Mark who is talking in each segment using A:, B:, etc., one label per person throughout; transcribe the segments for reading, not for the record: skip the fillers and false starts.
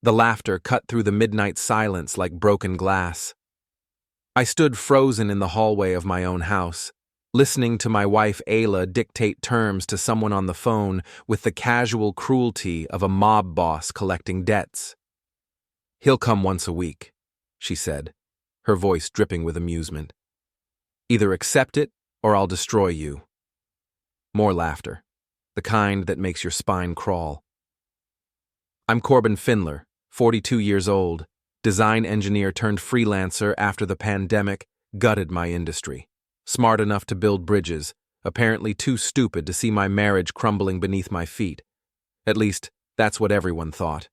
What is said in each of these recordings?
A: The laughter cut through the midnight silence like broken glass. I stood frozen in the hallway of my own house, listening to my wife Ayla dictate terms to someone on the phone with the casual cruelty of a mob boss collecting debts. "He'll come once a week," she said, her voice dripping with amusement. "Either accept it or I'll destroy you." More laughter, the kind that makes your spine crawl. I'm Corbin Finlor, 42 years old, design engineer turned freelancer after the pandemic gutted my industry. Smart enough to build bridges, apparently too stupid to see my marriage crumbling beneath my feet. At least, that's what everyone thought.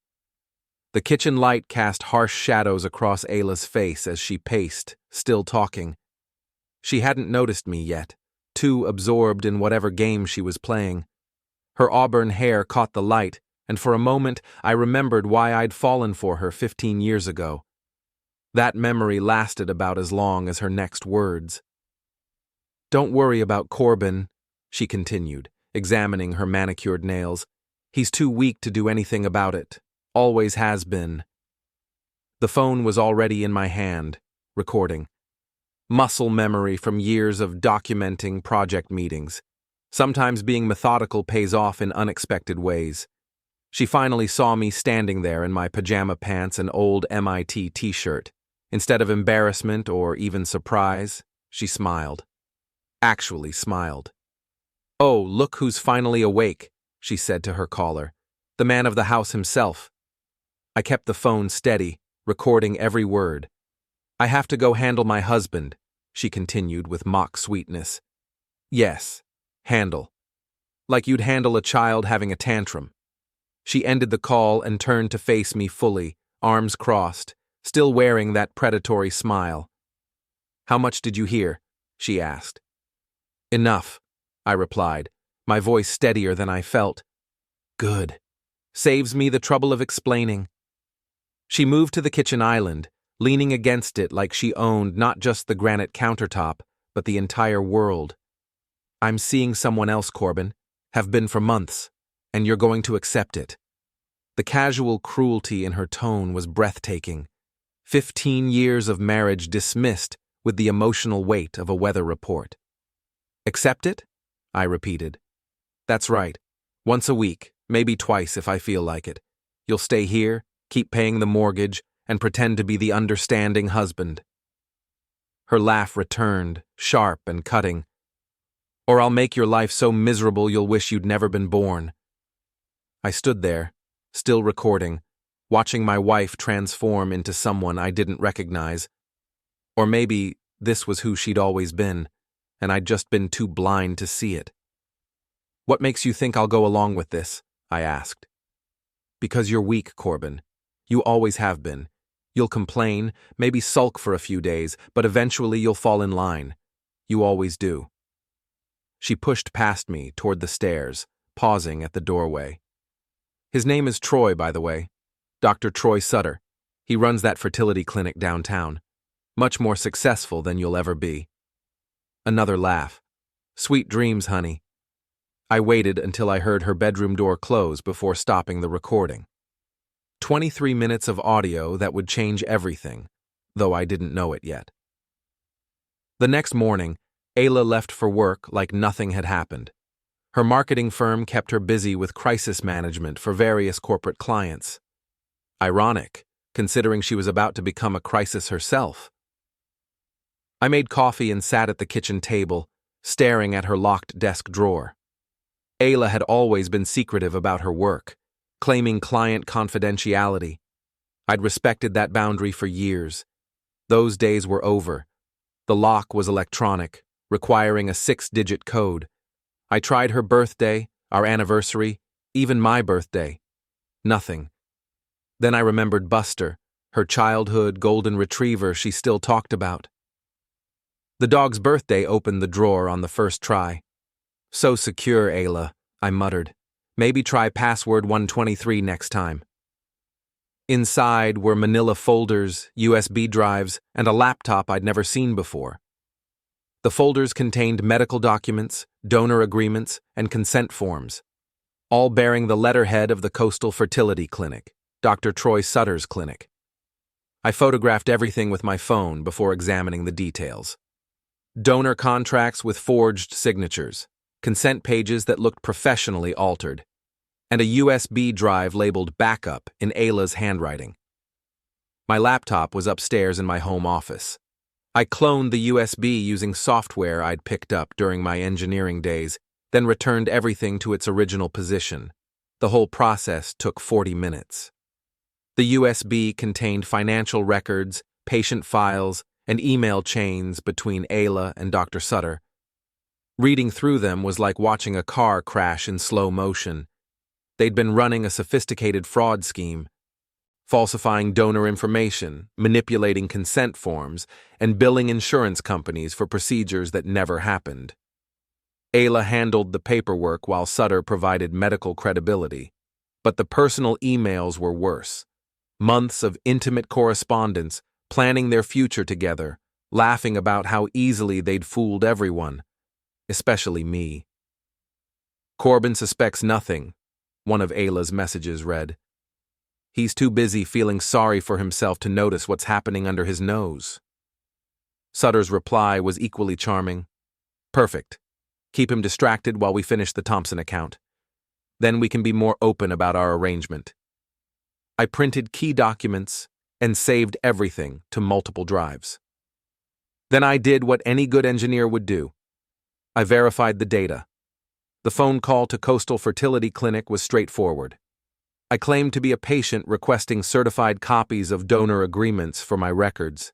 A: The kitchen light cast harsh shadows across Ayla's face as she paced, still talking. She hadn't noticed me yet, too absorbed in whatever game she was playing. Her auburn hair caught the light, and for a moment I remembered why I'd fallen for her 15 years ago. That memory lasted about as long as her next words. "Don't worry about Corbin," she continued, examining her manicured nails. "He's too weak to do anything about it. Always has been." The phone was already in my hand, recording. Muscle memory from years of documenting project meetings. Sometimes being methodical pays off in unexpected ways. She finally saw me standing there in my pajama pants and old MIT t-shirt. Instead of embarrassment or even surprise, she smiled. Actually smiled. "Oh, look who's finally awake," she said to her caller. "The man of the house himself." I kept the phone steady, recording every word. "I have to go handle my husband," she continued with mock sweetness. "Yes, handle. Like you'd handle a child having a tantrum." She ended the call and turned to face me fully, arms crossed, still wearing that predatory smile. "How much did you hear?" she asked. "Enough," I replied, my voice steadier than I felt. "Good. Saves me the trouble of explaining." She moved to the kitchen island, leaning against it like she owned not just the granite countertop, but the entire world. "I'm seeing someone else, Corbin. Have been for months. And you're going to accept it." The casual cruelty in her tone was breathtaking. 15 years of marriage dismissed with the emotional weight of a weather report. "Accept it?" I repeated. "That's right. Once a week, maybe twice if I feel like it. You'll stay here, keep paying the mortgage, and pretend to be the understanding husband." Her laugh returned, sharp and cutting. "Or I'll make your life so miserable you'll wish you'd never been born." I stood there, still recording, watching my wife transform into someone I didn't recognize. Or maybe this was who she'd always been, and I'd just been too blind to see it. "What makes you think I'll go along with this?" I asked. "Because you're weak, Corbin. You always have been. You'll complain, maybe sulk for a few days, but eventually you'll fall in line. You always do." She pushed past me toward the stairs, pausing at the doorway. "His name is Troy, by the way. Dr. Troy Sutter. He runs that fertility clinic downtown. Much more successful than you'll ever be." Another laugh. "Sweet dreams, honey." I waited until I heard her bedroom door close before stopping the recording. 23 minutes of audio that would change everything, though I didn't know it yet. The next morning, Ayla left for work like nothing had happened. Her marketing firm kept her busy with crisis management for various corporate clients. Ironic, considering she was about to become a crisis herself. I made coffee and sat at the kitchen table, staring at her locked desk drawer. Ayla had always been secretive about her work, claiming client confidentiality. I'd respected that boundary for years. Those days were over. The lock was electronic, requiring a 6-digit code. I tried her birthday, our anniversary, even my birthday. Nothing. Then I remembered Buster, her childhood golden retriever she still talked about. The dog's birthday opened the drawer on the first try. "So secure, Ayla," I muttered. "Maybe try password 123 next time." Inside were manila folders, USB drives, and a laptop I'd never seen before. The folders contained medical documents, donor agreements, and consent forms, all bearing the letterhead of the Coastal Fertility Clinic. Dr. Troy Sutter's clinic. I photographed everything with my phone before examining the details. Donor contracts with forged signatures, consent pages that looked professionally altered, and a USB drive labeled backup in Ayla's handwriting. My laptop was upstairs in my home office. I cloned the USB using software I'd picked up during my engineering days, then returned everything to its original position. The whole process took 40 minutes. The USB contained financial records, patient files, and email chains between Ayla and Dr. Sutter. Reading through them was like watching a car crash in slow motion. They'd been running a sophisticated fraud scheme, falsifying donor information, manipulating consent forms, and billing insurance companies for procedures that never happened. Ayla handled the paperwork while Sutter provided medical credibility, but the personal emails were worse. Months of intimate correspondence, planning their future together, laughing about how easily they'd fooled everyone, especially me. "Corbin suspects nothing," one of Ayla's messages read. "He's too busy feeling sorry for himself to notice what's happening under his nose." Sutter's reply was equally charming. "Perfect. Keep him distracted while we finish the Thompson account. Then we can be more open about our arrangement." I printed key documents and saved everything to multiple drives. Then I did what any good engineer would do. I verified the data. The phone call to Coastal Fertility Clinic was straightforward. I claimed to be a patient requesting certified copies of donor agreements for my records.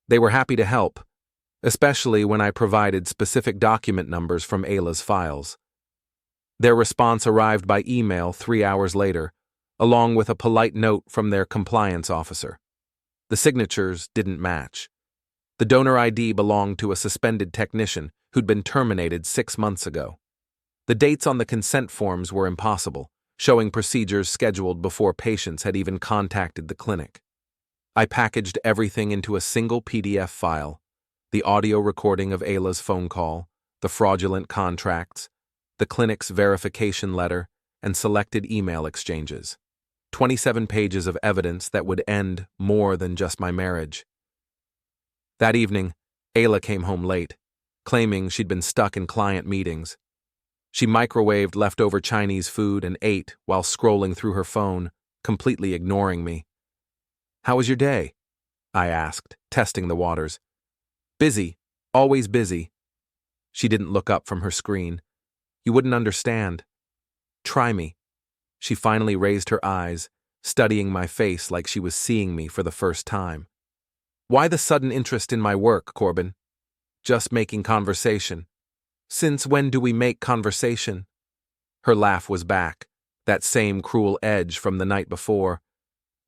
A: They were happy to help, especially when I provided specific document numbers from Ayla's files. Their response arrived by email 3 hours later, along with a polite note from their compliance officer. The signatures didn't match. The donor ID belonged to a suspended technician who'd been terminated 6 months ago. The dates on the consent forms were impossible, showing procedures scheduled before patients had even contacted the clinic. I packaged everything into a single PDF file: the audio recording of Ayla's phone call, the fraudulent contracts, the clinic's verification letter, and selected email exchanges. 27 pages of evidence that would end more than just my marriage. That evening, Ayla came home late, claiming she'd been stuck in client meetings. She microwaved leftover Chinese food and ate while scrolling through her phone, completely ignoring me. "How was your day?" I asked, testing the waters. "Busy, always busy." She didn't look up from her screen. "You wouldn't understand. Try me." She finally raised her eyes, studying my face like she was seeing me for the first time. "Why the sudden interest in my work, Corbin?" "Just making conversation." "Since when do we make conversation?" Her laugh was back, that same cruel edge from the night before.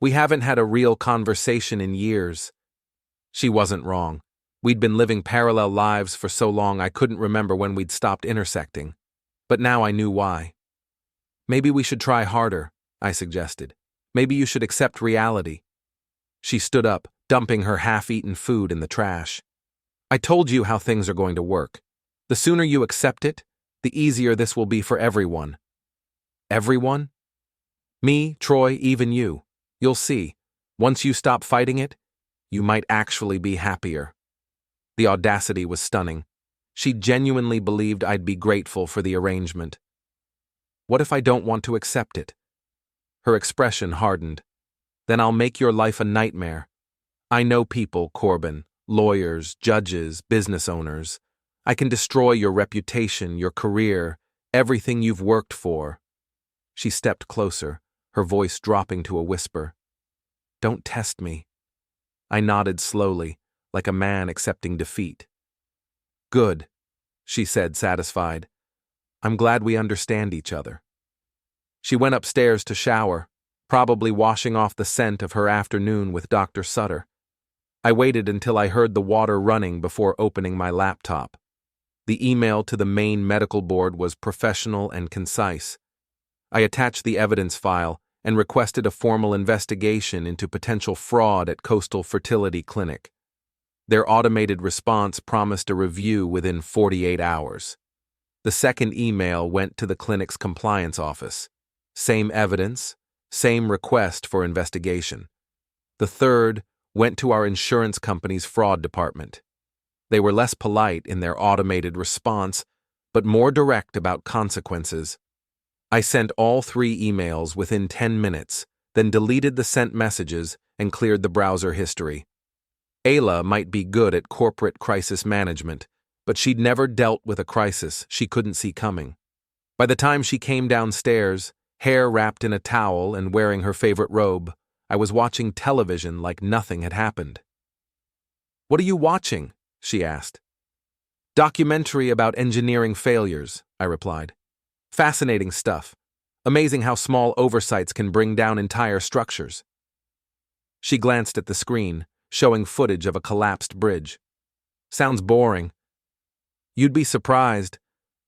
A: "We haven't had a real conversation in years." She wasn't wrong. We'd been living parallel lives for so long I couldn't remember when we'd stopped intersecting. But now I knew why. "Maybe we should try harder," I suggested. "Maybe you should accept reality." She stood up, dumping her half-eaten food in the trash. "I told you how things are going to work. The sooner you accept it, the easier this will be for everyone." "Everyone?" "Me, Troy, even you. You'll see. Once you stop fighting it, you might actually be happier." The audacity was stunning. She genuinely believed I'd be grateful for the arrangement. "What if I don't want to accept it?" Her expression hardened. "Then I'll make your life a nightmare. I know people, Corbin, lawyers, judges, business owners. I can destroy your reputation, your career, everything you've worked for." She stepped closer, her voice dropping to a whisper. "Don't test me." I nodded slowly, like a man accepting defeat. "Good," she said, satisfied. "I'm glad we understand each other." She went upstairs to shower, probably washing off the scent of her afternoon with Dr. Sutter. I waited until I heard the water running before opening my laptop. The email to the main medical board was professional and concise. I attached the evidence file and requested a formal investigation into potential fraud at Coastal Fertility Clinic. Their automated response promised a review within 48 hours. The second email went to the clinic's compliance office. Same evidence, Same request for investigation. The third went to our insurance company's fraud department. They were less polite in their automated response, but more direct about consequences. I sent all 3 emails within 10 minutes, then deleted the sent messages and cleared the browser history. Ayla might be good at corporate crisis management, but she'd never dealt with a crisis she couldn't see coming. By the time she came downstairs, hair wrapped in a towel and wearing her favorite robe, I was watching television like nothing had happened. "What are you watching?" she asked. "Documentary about engineering failures," I replied. "Fascinating stuff. Amazing how small oversights can bring down entire structures." She glanced at the screen, showing footage of a collapsed bridge. "Sounds boring." "You'd be surprised.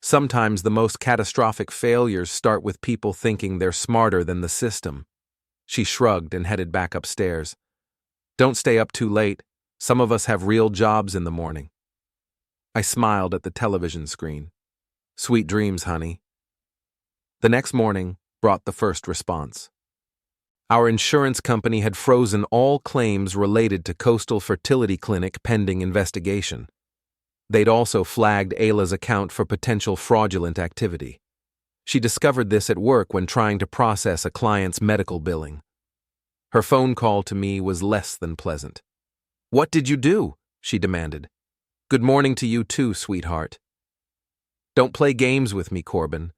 A: Sometimes the most catastrophic failures start with people thinking they're smarter than the system." She shrugged and headed back upstairs. "Don't stay up too late. Some of us have real jobs in the morning." I smiled at the television screen. "Sweet dreams, honey." The next morning brought the first response. Our insurance company had frozen all claims related to Coastal Fertility Clinic pending investigation. They'd also flagged Ayla's account for potential fraudulent activity. She discovered this at work when trying to process a client's medical billing. Her phone call to me was less than pleasant. "What did you do?" she demanded. "Good morning to you too, sweetheart." "Don't play games with me, Corbin.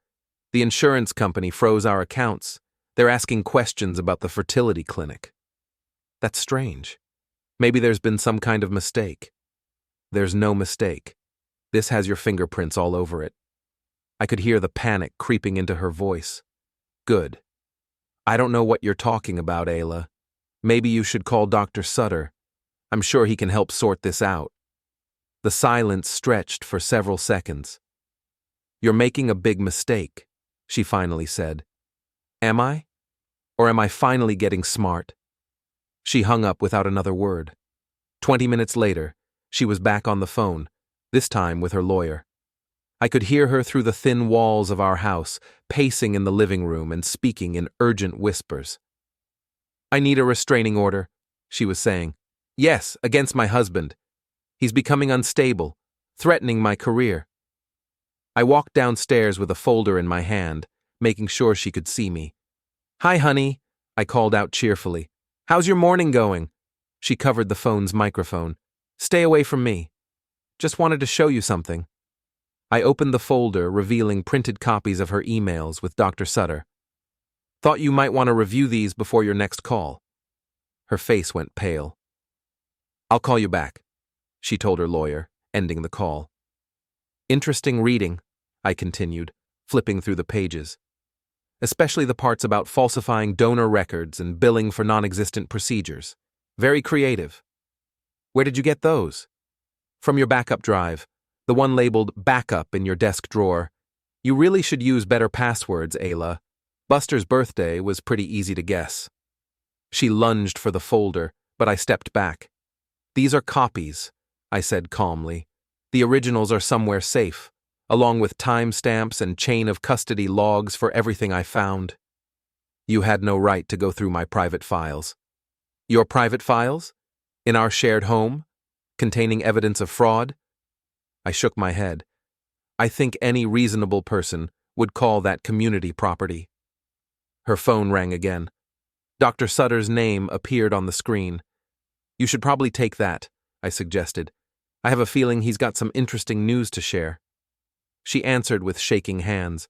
A: The insurance company froze our accounts. They're asking questions about the fertility clinic." "That's strange. Maybe there's been some kind of mistake." "There's no mistake. This has your fingerprints all over it." I could hear the panic creeping into her voice. "Good. I don't know what you're talking about, Ayla. Maybe you should call Dr. Sutter. I'm sure he can help sort this out." The silence stretched for several seconds. "You're making a big mistake," she finally said. "Am I? Or am I finally getting smart?" She hung up without another word. 20 minutes later, she was back on the phone, this time with her lawyer. I could hear her through the thin walls of our house, pacing in the living room and speaking in urgent whispers. "I need a restraining order," she was saying. "Yes, against my husband. He's becoming unstable, threatening my career." I walked downstairs with a folder in my hand, making sure she could see me. "Hi, honey," I called out cheerfully. "How's your morning going?" She covered the phone's microphone. "Stay away from me. Just wanted to show you something." I opened the folder, revealing printed copies of her emails with Dr. Sutter. "Thought you might want to review these before your next call." Her face went pale. "I'll call you back," she told her lawyer, ending the call. "Interesting reading," I continued, flipping through the pages. "Especially the parts about falsifying donor records and billing for non-existent procedures. Very creative. Where did you get those?" "From your backup drive, the one labeled backup in your desk drawer. You really should use better passwords, Ayla. Buster's birthday was pretty easy to guess." She lunged for the folder, but I stepped back. "These are copies," I said calmly. "The originals are somewhere safe, along with timestamps and chain of custody logs for everything I found." "You had no right to go through my private files." "Your private files? In our shared home? Containing evidence of fraud?" I shook my head. "I think any reasonable person would call that community property." Her phone rang again. Dr. Sutter's name appeared on the screen. "You should probably take that," I suggested. "I have a feeling he's got some interesting news to share." She answered with shaking hands.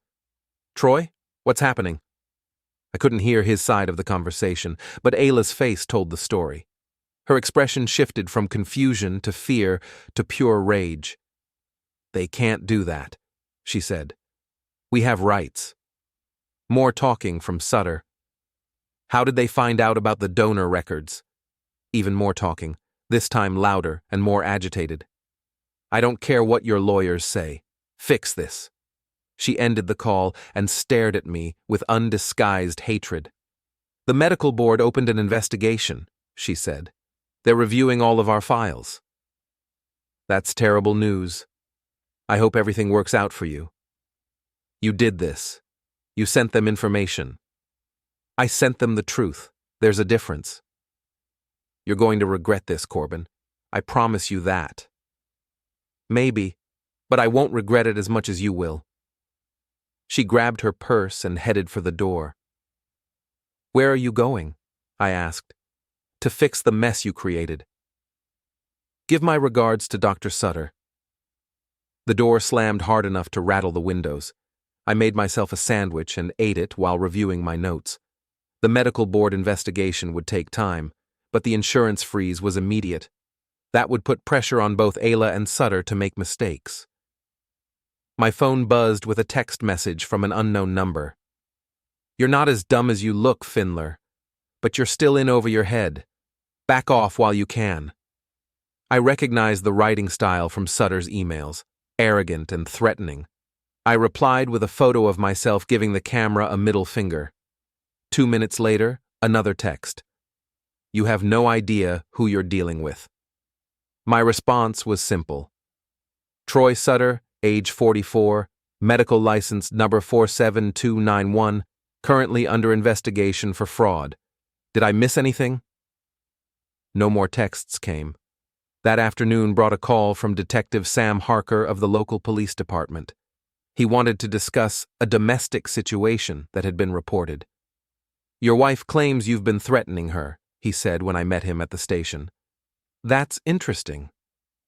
A: "Troy, what's happening?" I couldn't hear his side of the conversation, but Ayla's face told the story. Her expression shifted from confusion to fear to pure rage. "They can't do that," she said. "We have rights." More talking from Sutter. "How did they find out about the donor records?" Even more talking, this time louder and more agitated. "I don't care what your lawyers say. Fix this." She ended the call and stared at me with undisguised hatred. "The medical board opened an investigation," she said. "They're reviewing all of our files." "That's terrible news. I hope everything works out for you." "You did this. You sent them information." I sent them the truth. There's a difference. You're going to regret this, Corbin. I promise you that. Maybe, but I won't regret it as much as you will. She grabbed her purse and headed for the door. Where are you going? I asked. To fix the mess you created. Give my regards to Dr. Sutter. The door slammed hard enough to rattle the windows. I made myself a sandwich and ate it while reviewing my notes. The medical board investigation would take time, but the insurance freeze was immediate. That would put pressure on both Ayla and Sutter to make mistakes. My phone buzzed with a text message from an unknown number. You're not as dumb as you look, Finlor, but you're still in over your head. Back off while you can. I recognized the writing style from Sutter's emails, arrogant and threatening. I replied with a photo of myself giving the camera a middle finger. 2 minutes later, another text. You have no idea who you're dealing with. My response was simple. Troy Sutter, age 44, medical license number 47291, currently under investigation for fraud. Did I miss anything? No more texts came. That afternoon brought a call from Detective Sam Harker of the local police department. He wanted to discuss a domestic situation that had been reported. Your wife claims you've been threatening her, he said when I met him at the station. That's interesting.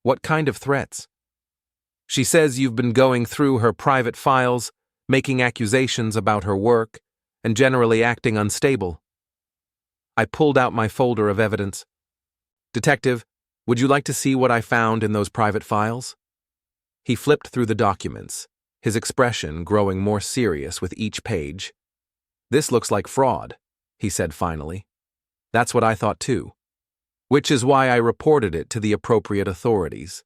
A: What kind of threats? She says you've been going through her private files, making accusations about her work, and generally acting unstable. I pulled out my folder of evidence. Detective, would you like to see what I found in those private files? He flipped through the documents, his expression growing more serious with each page. This looks like fraud, he said finally. That's what I thought too. Which is why I reported it to the appropriate authorities.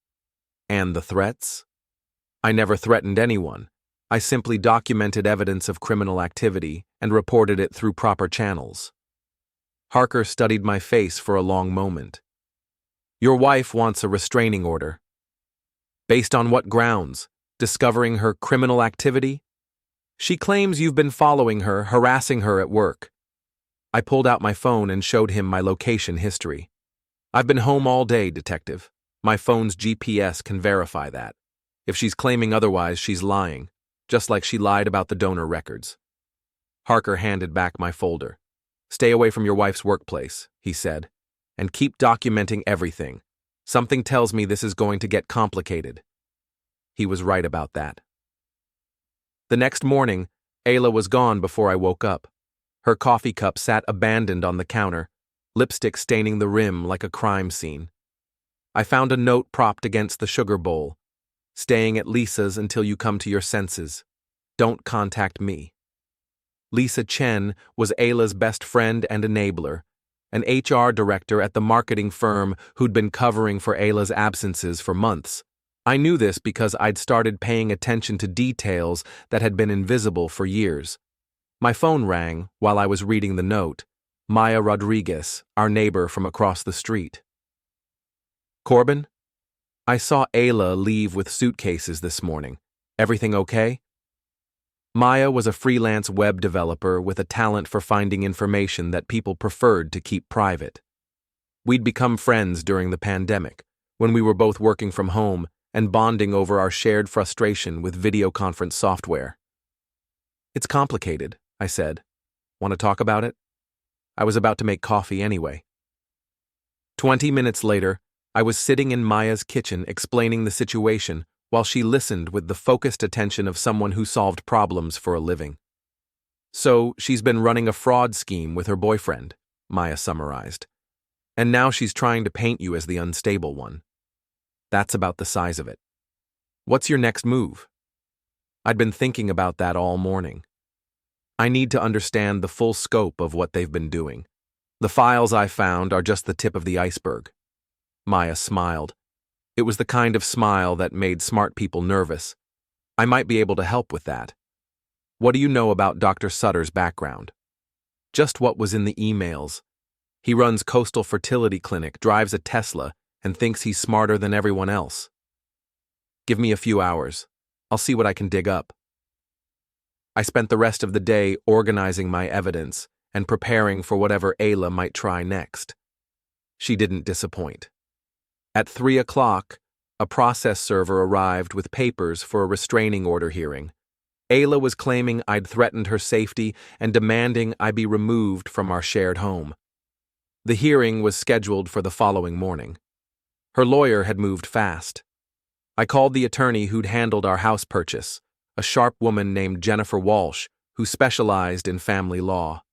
A: And the threats? I never threatened anyone. I simply documented evidence of criminal activity and reported it through proper channels. Harker studied my face for a long moment. Your wife wants a restraining order. Based on what grounds? Discovering her criminal activity? She claims you've been following her, harassing her at work. I pulled out my phone and showed him my location history. I've been home all day, Detective. My phone's GPS can verify that. If she's claiming otherwise, she's lying, just like she lied about the donor records. Harker handed back my folder. Stay away from your wife's workplace, he said, and keep documenting everything. Something tells me this is going to get complicated. He was right about that. The next morning, Ayla was gone before I woke up. Her coffee cup sat abandoned on the counter, lipstick staining the rim like a crime scene. I found a note propped against the sugar bowl. Staying at Lisa's until you come to your senses. Don't contact me. Lisa Chen was Ayla's best friend and enabler, an HR director at the marketing firm who'd been covering for Ayla's absences for months. I knew this because I'd started paying attention to details that had been invisible for years. My phone rang while I was reading the note. Maya Rodriguez, our neighbor from across the street. Corbin? I saw Ayla leave with suitcases this morning. Everything okay? Maya was a freelance web developer with a talent for finding information that people preferred to keep private. We'd become friends during the pandemic, when we were both working from home and bonding over our shared frustration with video conference software. It's complicated, I said. Want to talk about it? I was about to make coffee anyway. 20 minutes later, I was sitting in Maya's kitchen explaining the situation while she listened with the focused attention of someone who solved problems for a living. So, she's been running a fraud scheme with her boyfriend, Maya summarized. And now she's trying to paint you as the unstable one. That's about the size of it. What's your next move? I'd been thinking about that all morning. I need to understand the full scope of what they've been doing. The files I found are just the tip of the iceberg. Maya smiled. It was the kind of smile that made smart people nervous. I might be able to help with that. What do you know about Dr. Sutter's background? Just what was in the emails. He runs Coastal Fertility Clinic, drives a Tesla, and thinks he's smarter than everyone else. Give me a few hours. I'll see what I can dig up. I spent the rest of the day organizing my evidence and preparing for whatever Ayla might try next. She didn't disappoint. At 3 o'clock, a process server arrived with papers for a restraining order hearing. Ayla was claiming I'd threatened her safety and demanding I be removed from our shared home. The hearing was scheduled for the following morning. Her lawyer had moved fast. I called the attorney who'd handled our house purchase, a sharp woman named Jennifer Walsh, who specialized in family law.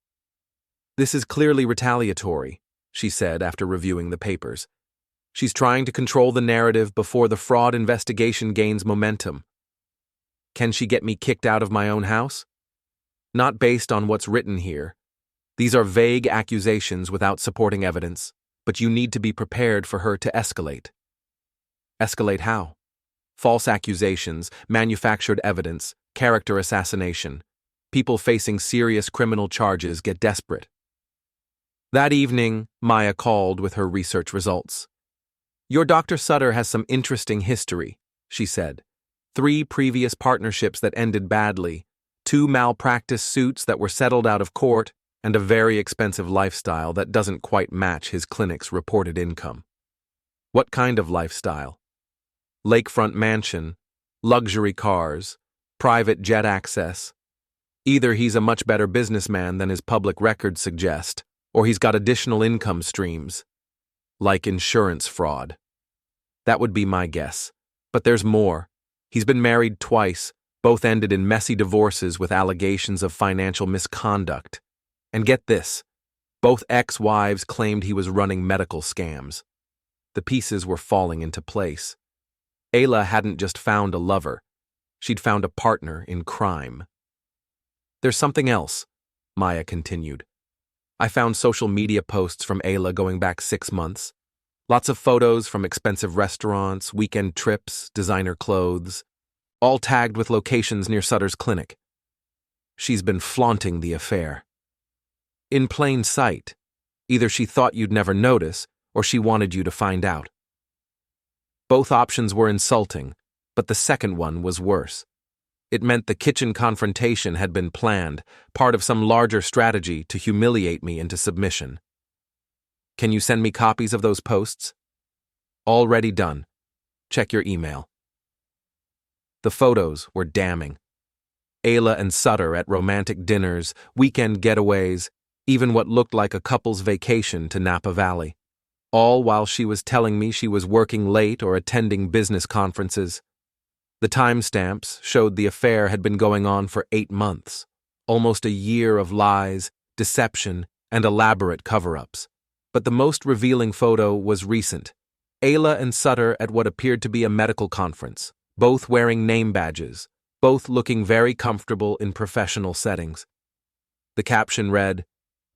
A: "This is clearly retaliatory," she said after reviewing the papers. "She's trying to control the narrative before the fraud investigation gains momentum. Can she get me kicked out of my own house? Not based on what's written here. These are vague accusations without supporting evidence, but you need to be prepared for her to escalate." Escalate how? False accusations, manufactured evidence, character assassination. People facing serious criminal charges get desperate. That evening, Maya called with her research results. "Your Dr. Sutter has some interesting history," she said. 3 previous partnerships that ended badly, 2 malpractice suits that were settled out of court, and a very expensive lifestyle that doesn't quite match his clinic's reported income. What kind of lifestyle? Lakefront mansion, luxury cars, private jet access. Either he's a much better businessman than his public records suggest, or he's got additional income streams, like insurance fraud. That would be my guess. But there's more. He's been married twice, both ended in messy divorces with allegations of financial misconduct. And get this, both ex-wives claimed he was running medical scams. The pieces were falling into place. Ayla hadn't just found a lover, she'd found a partner in crime. "There's something else," Maya continued. "I found social media posts from Ayla going back 6 months. Lots of photos from expensive restaurants, weekend trips, designer clothes, all tagged with locations near Sutter's clinic. She's been flaunting the affair. In plain sight. Either she thought you'd never notice, or she wanted you to find out. Both options were insulting, but the second one was worse. It meant the kitchen confrontation had been planned, part of some larger strategy to humiliate me into submission. Can you send me copies of those posts?" "Already done. Check your email." The photos were damning. Ayla and Sutter at romantic dinners, weekend getaways, even what looked like a couple's vacation to Napa Valley. All while she was telling me she was working late or attending business conferences. The timestamps showed the affair had been going on for 8 months, almost a year of lies, deception, and elaborate cover-ups. But the most revealing photo was recent. Ayla and Sutter at what appeared to be a medical conference, both wearing name badges, both looking very comfortable in professional settings. The caption read,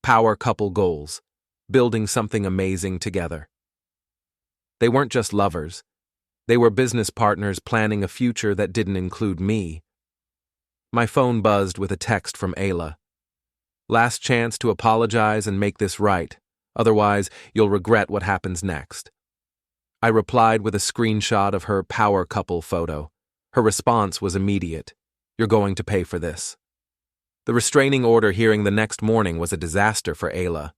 A: "Power couple goals, building something amazing together." They weren't just lovers. They were business partners planning a future that didn't include me. My phone buzzed with a text from Ayla. "Last chance to apologize and make this right. Otherwise, you'll regret what happens next." I replied with a screenshot of her power couple photo. Her response was immediate. "You're going to pay for this." The restraining order hearing the next morning was a disaster for Ayla.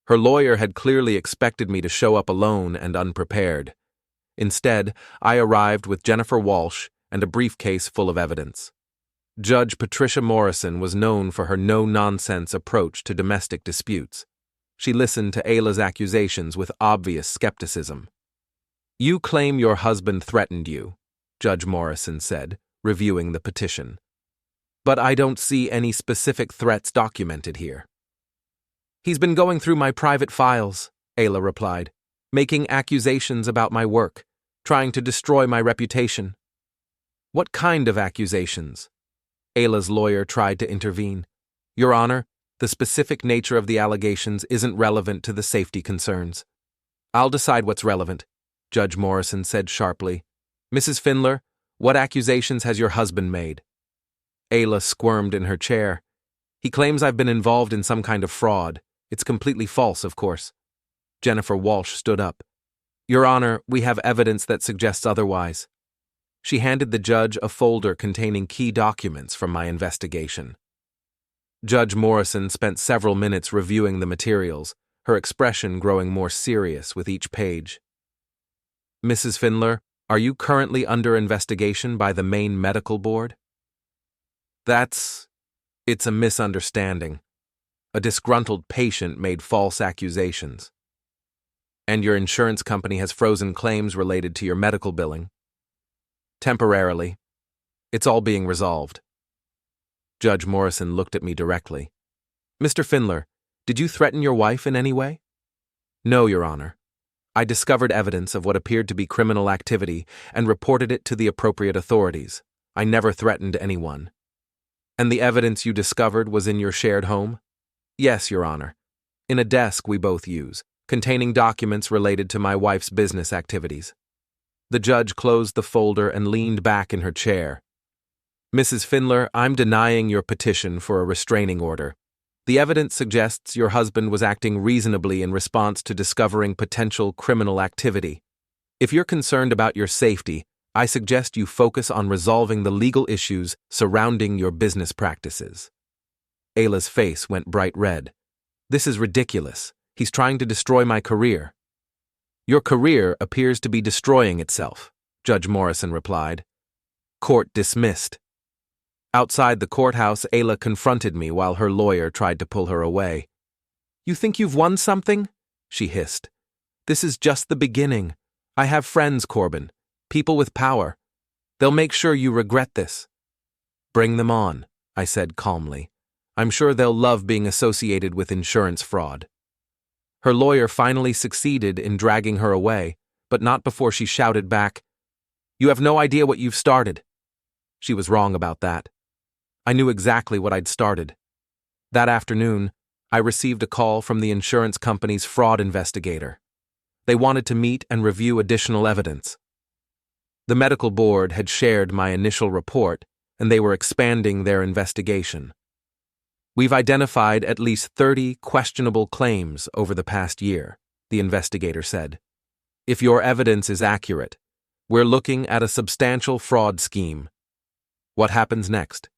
A: Her lawyer had clearly expected me to show up alone and unprepared. Instead, I arrived with Jennifer Walsh and a briefcase full of evidence. Judge Patricia Morrison was known for her no-nonsense approach to domestic disputes. She listened to Ayla's accusations with obvious skepticism. "You claim your husband threatened you," Judge Morrison said, reviewing the petition. "But I don't see any specific threats documented here." "He's been going through my private files," Ayla replied, "making accusations about my work, trying to destroy my reputation." "What kind of accusations?" Ayla's lawyer tried to intervene. "Your Honor, the specific nature of the allegations isn't relevant to the safety concerns." "I'll decide what's relevant," Judge Morrison said sharply. "Mrs. Finlor, what accusations has your husband made?" Ayla squirmed in her chair. "He claims I've been involved in some kind of fraud. It's completely false, of course." Jennifer Walsh stood up. "Your Honor, we have evidence that suggests otherwise." She handed the judge a folder containing key documents from my investigation. Judge Morrison spent several minutes reviewing the materials, her expression growing more serious with each page. Mrs. Finlor, are you currently under investigation by the Maine Medical Board? It's a misunderstanding. A disgruntled patient made false accusations. And your insurance company has frozen claims related to your medical billing. Temporarily. It's all being resolved. Judge Morrison looked at me directly. Mr. Finlor, did you threaten your wife in any way? No, Your Honor. I discovered evidence of what appeared to be criminal activity and reported it to the appropriate authorities. I never threatened anyone. And the evidence you discovered was in your shared home? Yes, Your Honor. In a desk we both use, containing documents related to my wife's business activities. The judge closed the folder and leaned back in her chair. Mrs. Finlor, I'm denying your petition for a restraining order. The evidence suggests your husband was acting reasonably in response to discovering potential criminal activity. If you're concerned about your safety, I suggest you focus on resolving the legal issues surrounding your business practices. Ayla's face went bright red. This is ridiculous. He's trying to destroy my career. Your career appears to be destroying itself, Judge Morrison replied. Court dismissed. Outside the courthouse, Ayla confronted me while her lawyer tried to pull her away. You think you've won something? She hissed. This is just the beginning. I have friends, Corbin. People with power. They'll make sure you regret this. Bring them on, I said calmly. I'm sure they'll love being associated with insurance fraud. Her lawyer finally succeeded in dragging her away, but not before she shouted back, You have no idea what you've started. She was wrong about that. I knew exactly what I'd started. That afternoon, I received a call from the insurance company's fraud investigator. They wanted to meet and review additional evidence. The medical board had shared my initial report, and they were expanding their investigation. We've identified at least 30 questionable claims over the past year, the investigator said. If your evidence is accurate, we're looking at a substantial fraud scheme. What happens next?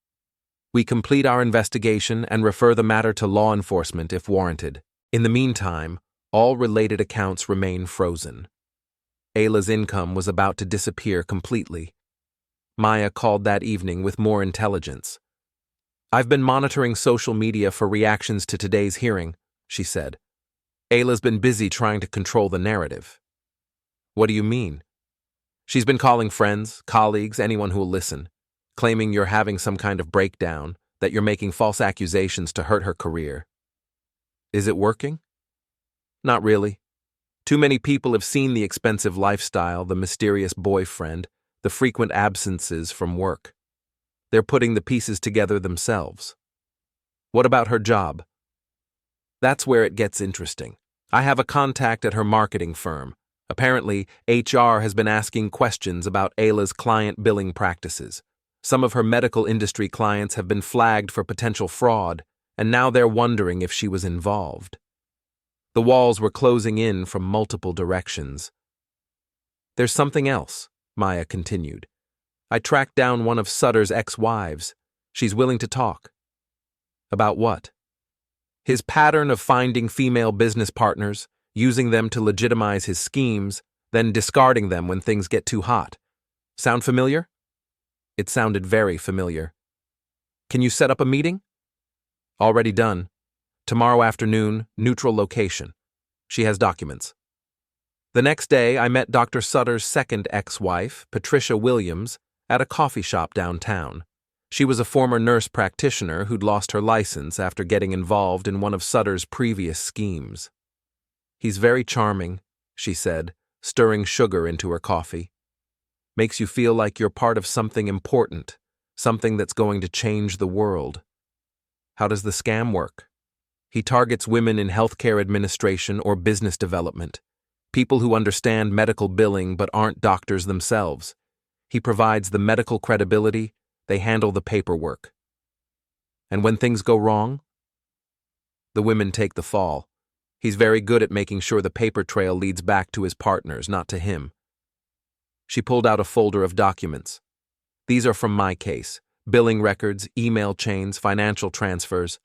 A: We complete our investigation and refer the matter to law enforcement if warranted. In the meantime, all related accounts remain frozen. Ayla's income was about to disappear completely. Maya called that evening with more intelligence. I've been monitoring social media for reactions to today's hearing, she said. Ayla's been busy trying to control the narrative. What do you mean? She's been calling friends, colleagues, anyone who'll listen, claiming you're having some kind of breakdown, that you're making false accusations to hurt her career. Is it working? Not really. Too many people have seen the expensive lifestyle, the mysterious boyfriend, the frequent absences from work. They're putting the pieces together themselves. What about her job? That's where it gets interesting. I have a contact at her marketing firm. Apparently, HR has been asking questions about Ayla's client billing practices. Some of her medical industry clients have been flagged for potential fraud, and now they're wondering if she was involved. The walls were closing in from multiple directions. There's something else, Maya continued. I tracked down one of Sutter's ex-wives. She's willing to talk. About what? His pattern of finding female business partners, using them to legitimize his schemes, then discarding them when things get too hot. Sound familiar? It sounded very familiar. Can you set up a meeting? Already done. Tomorrow afternoon, neutral location. She has documents. The next day, I met Dr. Sutter's second ex-wife, Patricia Williams, at a coffee shop downtown. She was a former nurse practitioner who'd lost her license after getting involved in one of Sutter's previous schemes. He's very charming, she said, stirring sugar into her coffee. Makes you feel like you're part of something important, something that's going to change the world. How does the scam work? He targets women in healthcare administration or business development, people who understand medical billing but aren't doctors themselves. He provides the medical credibility, they handle the paperwork. And when things go wrong, the women take the fall. He's very good at making sure the paper trail leads back to his partners, not to him. She pulled out a folder of documents. These are from my case: billing records, email chains, financial transfers.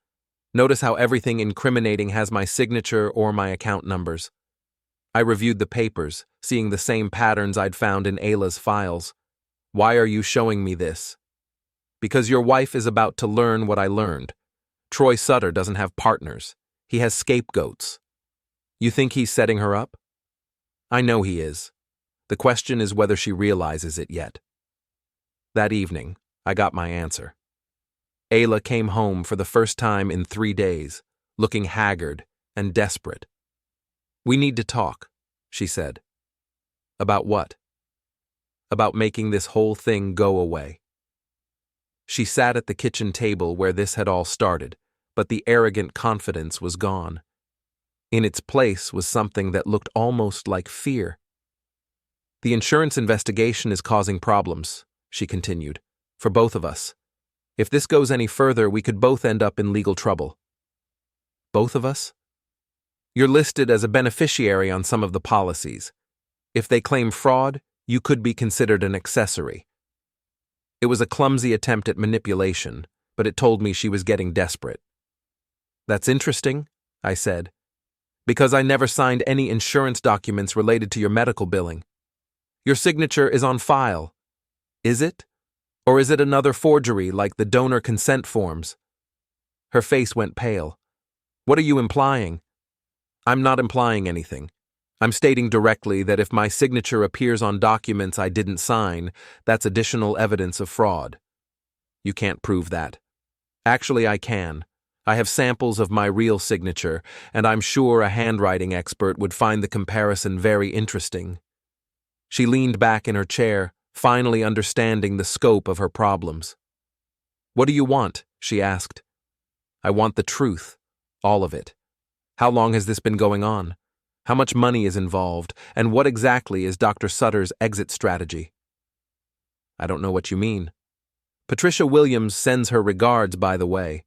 A: Notice how everything incriminating has my signature or my account numbers. I reviewed the papers, seeing the same patterns I'd found in Ayla's files. Why are you showing me this? Because your wife is about to learn what I learned. Troy Sutter doesn't have partners. He has scapegoats. You think he's setting her up? I know he is. The question is whether she realizes it yet. That evening, I got my answer. Ayla came home for the first time in 3 days, looking haggard and desperate. We need to talk, she said. About what? About making this whole thing go away. She sat at the kitchen table where this had all started, but the arrogant confidence was gone. In its place was something that looked almost like fear. The insurance investigation is causing problems, she continued, for both of us. If this goes any further, we could both end up in legal trouble. Both of us? You're listed as a beneficiary on some of the policies. If they claim fraud, you could be considered an accessory. It was a clumsy attempt at manipulation, but it told me she was getting desperate. That's interesting, I said, because I never signed any insurance documents related to your medical billing. Your signature is on file. Is it? Or is it another forgery like the donor consent forms? Her face went pale. What are you implying? I'm not implying anything. I'm stating directly that if my signature appears on documents I didn't sign, that's additional evidence of fraud. You can't prove that. Actually, I can. I have samples of my real signature, and I'm sure a handwriting expert would find the comparison very interesting. She leaned back in her chair, finally understanding the scope of her problems. What do you want? She asked. I want the truth. All of it. How long has this been going on? How much money is involved? And what exactly is Dr. Sutter's exit strategy? I don't know what you mean. Patricia Williams sends her regards, by the way.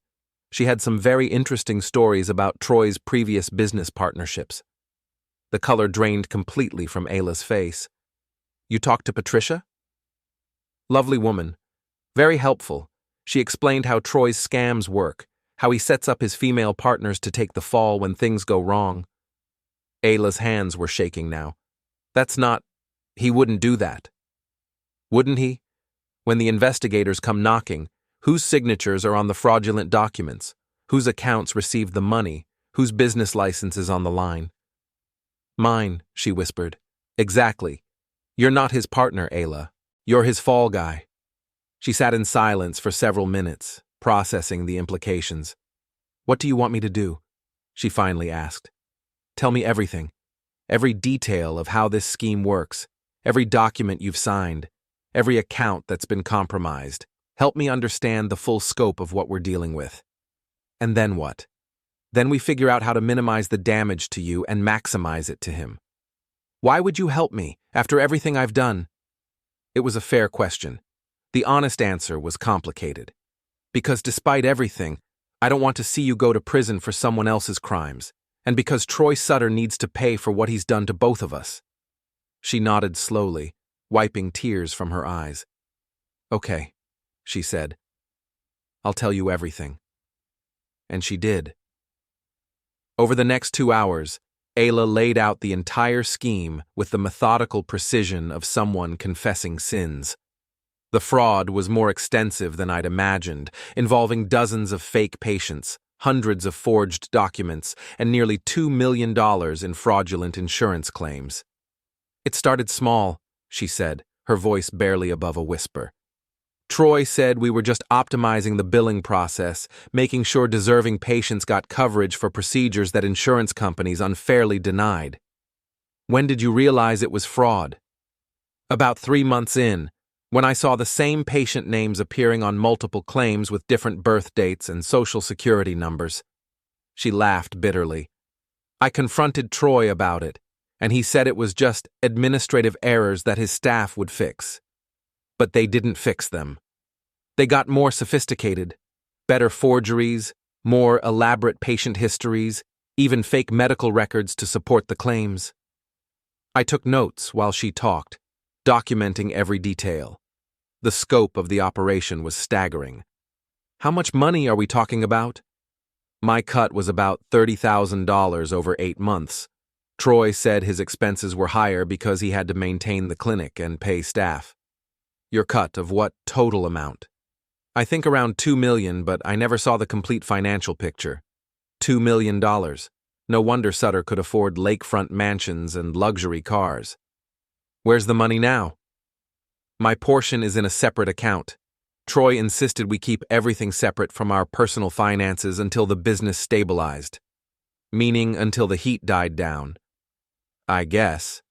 A: She had some very interesting stories about Troy's previous business partnerships. The color drained completely from Ayla's face. You talked to Patricia? Lovely woman. Very helpful. She explained how Troy's scams work, how he sets up his female partners to take the fall when things go wrong. Ayla's hands were shaking now. He wouldn't do that. Wouldn't he? When the investigators come knocking, whose signatures are on the fraudulent documents? Whose accounts received the money? Whose business license is on the line? Mine, she whispered. Exactly. You're not his partner, Ayla. You're his fall guy. She sat in silence for several minutes, processing the implications. What do you want me to do? She finally asked. Tell me everything. Every detail of how this scheme works. Every document you've signed. Every account that's been compromised. Help me understand the full scope of what we're dealing with. And then what? Then we figure out how to minimize the damage to you and maximize it to him. Why would you help me after everything I've done? It was a fair question. The honest answer was complicated. Because despite everything, I don't want to see you go to prison for someone else's crimes, and because Troy Sutter needs to pay for what he's done to both of us. She nodded slowly, wiping tears from her eyes. Okay, she said. I'll tell you everything. And she did. Over the next 2 hours, Ayla laid out the entire scheme with the methodical precision of someone confessing sins. The fraud was more extensive than I'd imagined, involving dozens of fake patients, hundreds of forged documents, and nearly $2 million in fraudulent insurance claims. It started small, she said, her voice barely above a whisper. Troy said we were just optimizing the billing process, making sure deserving patients got coverage for procedures that insurance companies unfairly denied. When did you realize it was fraud? About 3 months in, when I saw the same patient names appearing on multiple claims with different birth dates and social security numbers. She laughed bitterly. I confronted Troy about it, and he said it was just administrative errors that his staff would fix. But they didn't fix them. They got more sophisticated, better forgeries, more elaborate patient histories, even fake medical records to support the claims. I took notes while she talked, documenting every detail. The scope of the operation was staggering. How much money are we talking about? My cut was about $30,000 over 8 months. Troy said his expenses were higher because he had to maintain the clinic and pay staff. Your cut of what total amount? I think around $2 million, but I never saw the complete financial picture. $2 million. No wonder Sutter could afford lakefront mansions and luxury cars. Where's the money now? My portion is in a separate account. Troy insisted we keep everything separate from our personal finances until the business stabilized. Meaning until the heat died down. I guess.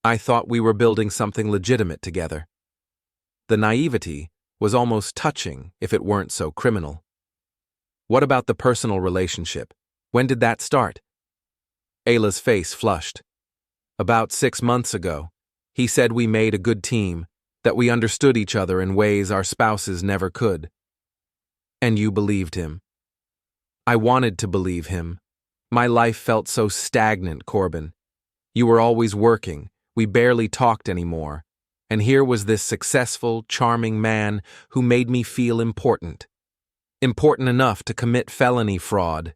A: I thought we were building something legitimate together. The naivety was almost touching if it weren't so criminal. What about the personal relationship? When did that start? Ayla's face flushed. About 6 months ago. He said we made a good team, that we understood each other in ways our spouses never could. And you believed him. I wanted to believe him. My life felt so stagnant, Corbin. You were always working, we barely talked anymore. And here was this successful, charming man who made me feel important. Important enough to commit felony fraud.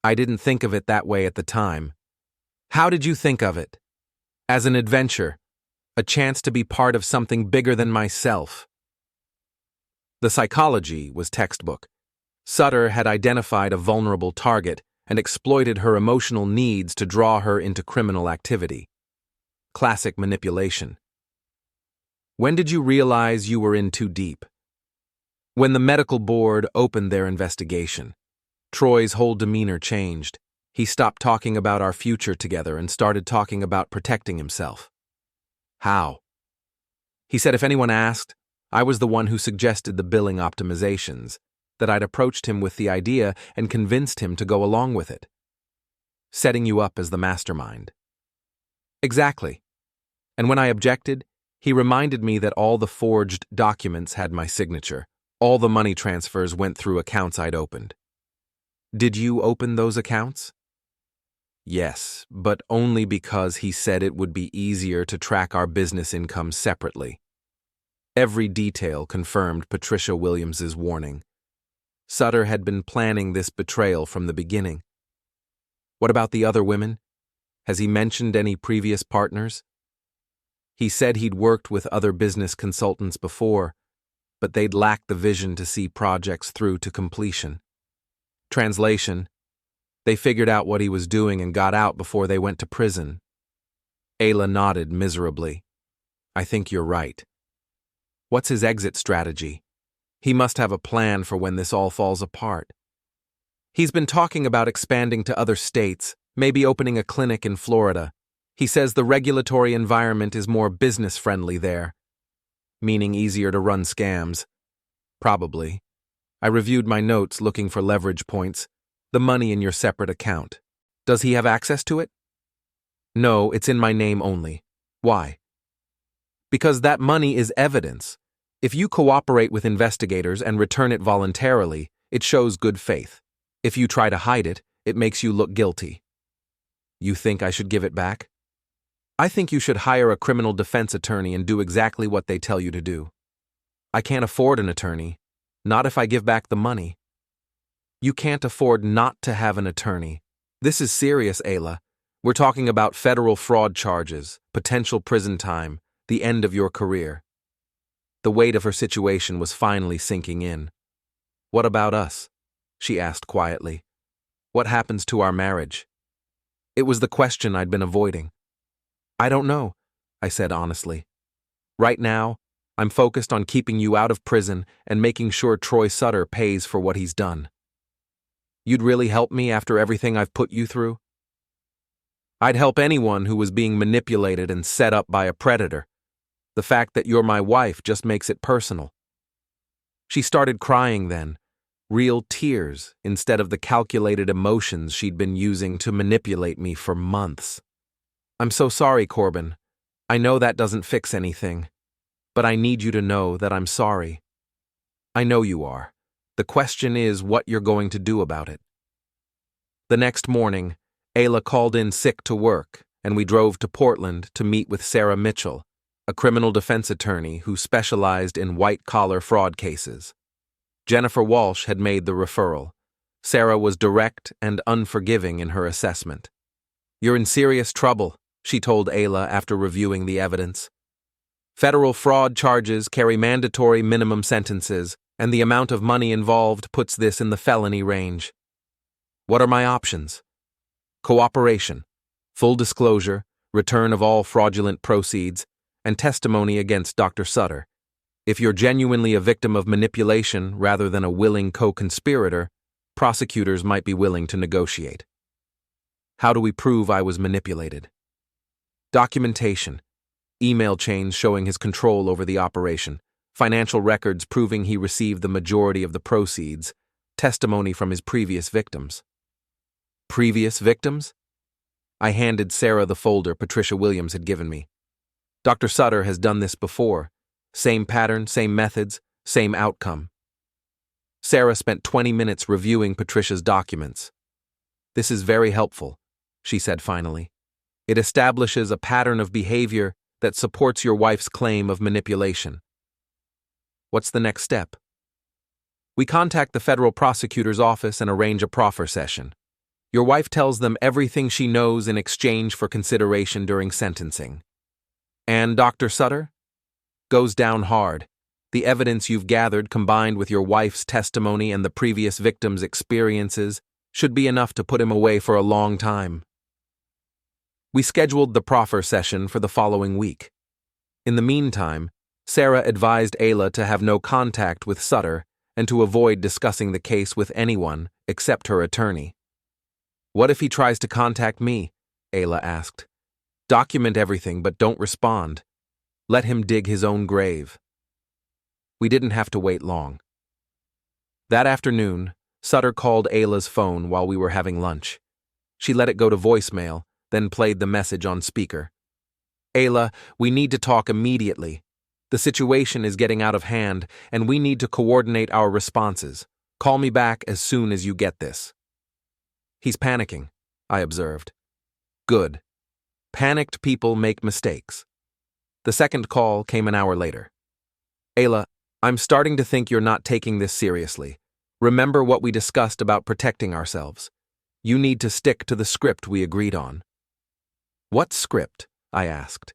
A: I didn't think of it that way at the time. How did you think of it? As an adventure, a chance to be part of something bigger than myself. The psychology was textbook. Sutter had identified a vulnerable target and exploited her emotional needs to draw her into criminal activity. Classic manipulation. When did you realize you were in too deep? When the medical board opened their investigation. Troy's whole demeanor changed. He stopped talking about our future together and started talking about protecting himself. How? He said if anyone asked, I was the one who suggested the billing optimizations, that I'd approached him with the idea and convinced him to go along with it. Setting you up as the mastermind. Exactly. And when I objected, he reminded me that all the forged documents had my signature. All the money transfers went through accounts I'd opened. Did you open those accounts? Yes, but only because he said it would be easier to track our business income separately. Every detail confirmed Patricia Williams's warning. Sutter had been planning this betrayal from the beginning. What about the other women? Has he mentioned any previous partners? He said he'd worked with other business consultants before, but they'd lacked the vision to see projects through to completion. Translation: they figured out what he was doing and got out before they went to prison. Ayla nodded miserably. I think you're right. What's his exit strategy? He must have a plan for when this all falls apart. He's been talking about expanding to other states, maybe opening a clinic in Florida. He says the regulatory environment is more business-friendly there, meaning easier to run scams. Probably. I reviewed my notes looking for leverage points, the money in your separate account. Does he have access to it? No, it's in my name only. Why? Because that money is evidence. If you cooperate with investigators and return it voluntarily, it shows good faith. If you try to hide it, it makes you look guilty. You think I should give it back? I think you should hire a criminal defense attorney and do exactly what they tell you to do. I can't afford an attorney, not if I give back the money. You can't afford not to have an attorney. This is serious, Ayla. We're talking about federal fraud charges, potential prison time, the end of your career. The weight of her situation was finally sinking in. What about us? She asked quietly. What happens to our marriage? It was the question I'd been avoiding. I don't know, I said honestly. Right now, I'm focused on keeping you out of prison and making sure Troy Sutter pays for what he's done. You'd really help me after everything I've put you through? I'd help anyone who was being manipulated and set up by a predator. The fact that you're my wife just makes it personal. She started crying then, real tears instead of the calculated emotions she'd been using to manipulate me for months. I'm so sorry, Corbin. I know that doesn't fix anything, but I need you to know that I'm sorry. I know you are. The question is what you're going to do about it. The next morning, Ayla called in sick to work, and we drove to Portland to meet with Sarah Mitchell, a criminal defense attorney who specialized in white-collar fraud cases. Jennifer Walsh had made the referral. Sarah was direct and unforgiving in her assessment. "You're in serious trouble," she told Ayla after reviewing the evidence. "Federal fraud charges carry mandatory minimum sentences, and the amount of money involved puts this in the felony range. What are my options? Cooperation, full disclosure, return of all fraudulent proceeds, and testimony against Dr. Sutter. If you're genuinely a victim of manipulation rather than a willing co-conspirator, prosecutors might be willing to negotiate." How do we prove I was manipulated? Documentation. Email chains showing his control over the operation, financial records proving he received the majority of the proceeds, testimony from his previous victims. Previous victims? I handed Sarah the folder Patricia Williams had given me. Dr. Sutter has done this before. Same pattern, same methods, same outcome. Sarah spent 20 minutes reviewing Patricia's documents. "This is very helpful," she said finally. "It establishes a pattern of behavior that supports your wife's claim of manipulation." What's the next step? We contact the federal prosecutor's office and arrange a proffer session. Your wife tells them everything she knows in exchange for consideration during sentencing. And Dr. Sutter? Goes down hard. The evidence you've gathered combined with your wife's testimony and the previous victim's experiences should be enough to put him away for a long time. We scheduled the proffer session for the following week. In the meantime, Sarah advised Ayla to have no contact with Sutter and to avoid discussing the case with anyone except her attorney. "What if he tries to contact me?" Ayla asked. "Document everything, but don't respond. Let him dig his own grave." We didn't have to wait long. That afternoon, Sutter called Ayla's phone while we were having lunch. She let it go to voicemail, then played the message on speaker. "Ayla, we need to talk immediately. The situation is getting out of hand, and we need to coordinate our responses. Call me back as soon as you get this." "He's panicking," I observed. "Good. Panicked people make mistakes." The second call came an hour later. "Ayla, I'm starting to think you're not taking this seriously. Remember what we discussed about protecting ourselves. You need to stick to the script we agreed on." "What script?" I asked.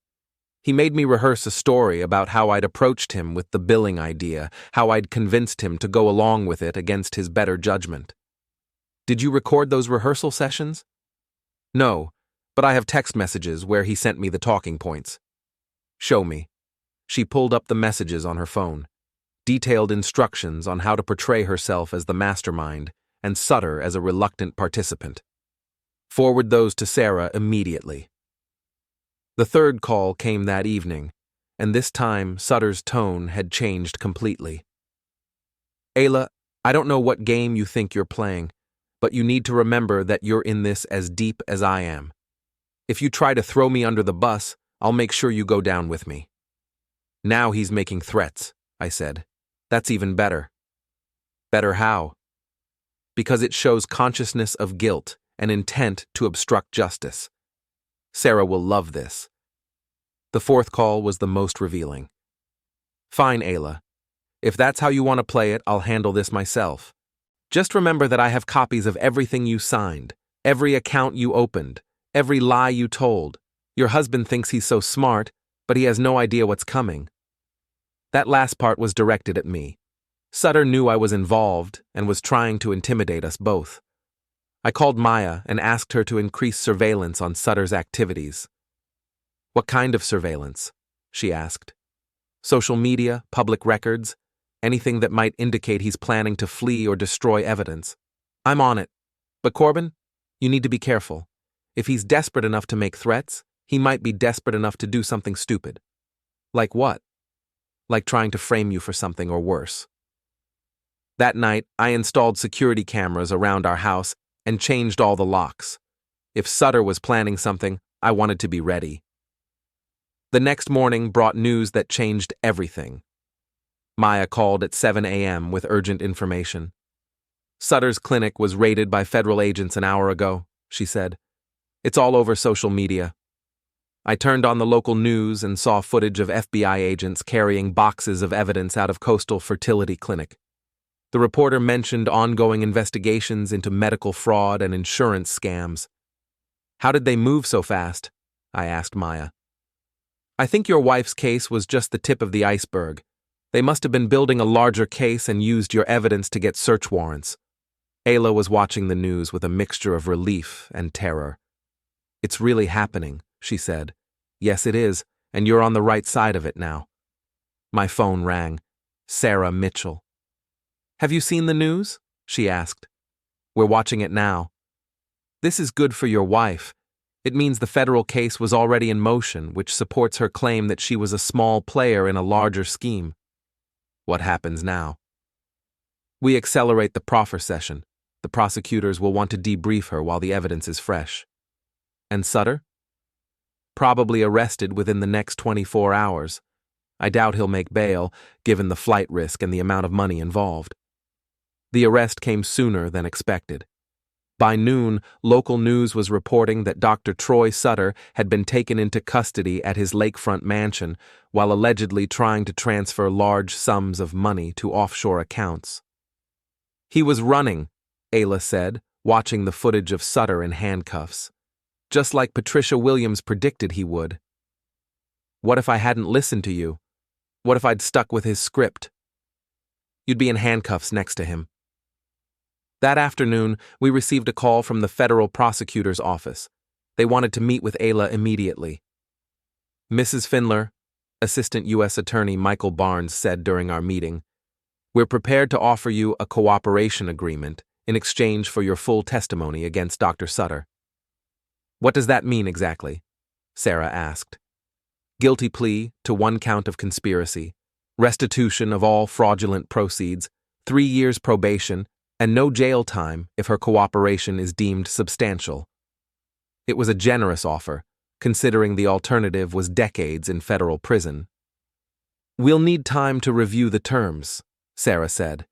A: He made me rehearse a story about how I'd approached him with the billing idea, how I'd convinced him to go along with it against his better judgment. "Did you record those rehearsal sessions?" "No, but I have text messages where he sent me the talking points." "Show me." She pulled up the messages on her phone. Detailed instructions on how to portray herself as the mastermind and Sutter as a reluctant participant. "Forward those to Sarah immediately." The third call came that evening, and this time Sutter's tone had changed completely. "Ayla, I don't know what game you think you're playing, but you need to remember that you're in this as deep as I am. If you try to throw me under the bus, I'll make sure you go down with me." "Now he's making threats," I said. "That's even better." "Better how?" "Because it shows consciousness of guilt and intent to obstruct justice. Sarah will love this." The fourth call was the most revealing. "Fine, Ayla. If that's how you want to play it, I'll handle this myself. Just remember that I have copies of everything you signed, every account you opened, every lie you told. Your husband thinks he's so smart, but he has no idea what's coming." That last part was directed at me. Sutter knew I was involved and was trying to intimidate us both. I called Maya and asked her to increase surveillance on Sutter's activities. "What kind of surveillance?" she asked. "Social media, public records, anything that might indicate he's planning to flee or destroy evidence." "I'm on it. But Corbin, you need to be careful. If he's desperate enough to make threats, he might be desperate enough to do something stupid." "Like what?" "Like trying to frame you for something or worse." That night, I installed security cameras around our house and changed all the locks. If Sutter was planning something, I wanted to be ready. The next morning brought news that changed everything. Maya called at 7 a.m. with urgent information. "Sutter's clinic was raided by federal agents an hour ago," she said. "It's all over social media." I turned on the local news and saw footage of FBI agents carrying boxes of evidence out of Coastal Fertility Clinic. The reporter mentioned ongoing investigations into medical fraud and insurance scams. How did they move so fast? I asked Maya. I think your wife's case was just the tip of the iceberg. They must have been building a larger case and used your evidence to get search warrants. Ayla was watching the news with a mixture of relief and terror. It's really happening, she said. Yes, it is, and you're on the right side of it now. My phone rang. Sarah Mitchell. Have you seen the news? She asked. We're watching it now. This is good for your wife. It means the federal case was already in motion, which supports her claim that she was a small player in a larger scheme. What happens now? We accelerate the proffer session. The prosecutors will want to debrief her while the evidence is fresh. And Sutter? Probably arrested within the next 24 hours. I doubt he'll make bail, given the flight risk and the amount of money involved. The arrest came sooner than expected. By noon, local news was reporting that Dr. Troy Sutter had been taken into custody at his lakefront mansion while allegedly trying to transfer large sums of money to offshore accounts. He was running, Ayla said, watching the footage of Sutter in handcuffs. Just like Patricia Williams predicted he would. What if I hadn't listened to you? What if I'd stuck with his script? You'd be in handcuffs next to him. That afternoon, we received a call from the federal prosecutor's office. They wanted to meet with Ayla immediately. Mrs. Finlor, Assistant U.S. Attorney Michael Barnes said during our meeting, we're prepared to offer you a cooperation agreement in exchange for your full testimony against Dr. Sutter. What does that mean exactly? Sarah asked. Guilty plea to 1 count of conspiracy, restitution of all fraudulent proceeds, 3 years probation, and no jail time if her cooperation is deemed substantial. It was a generous offer, considering the alternative was decades in federal prison. We'll need time to review the terms, Sarah said.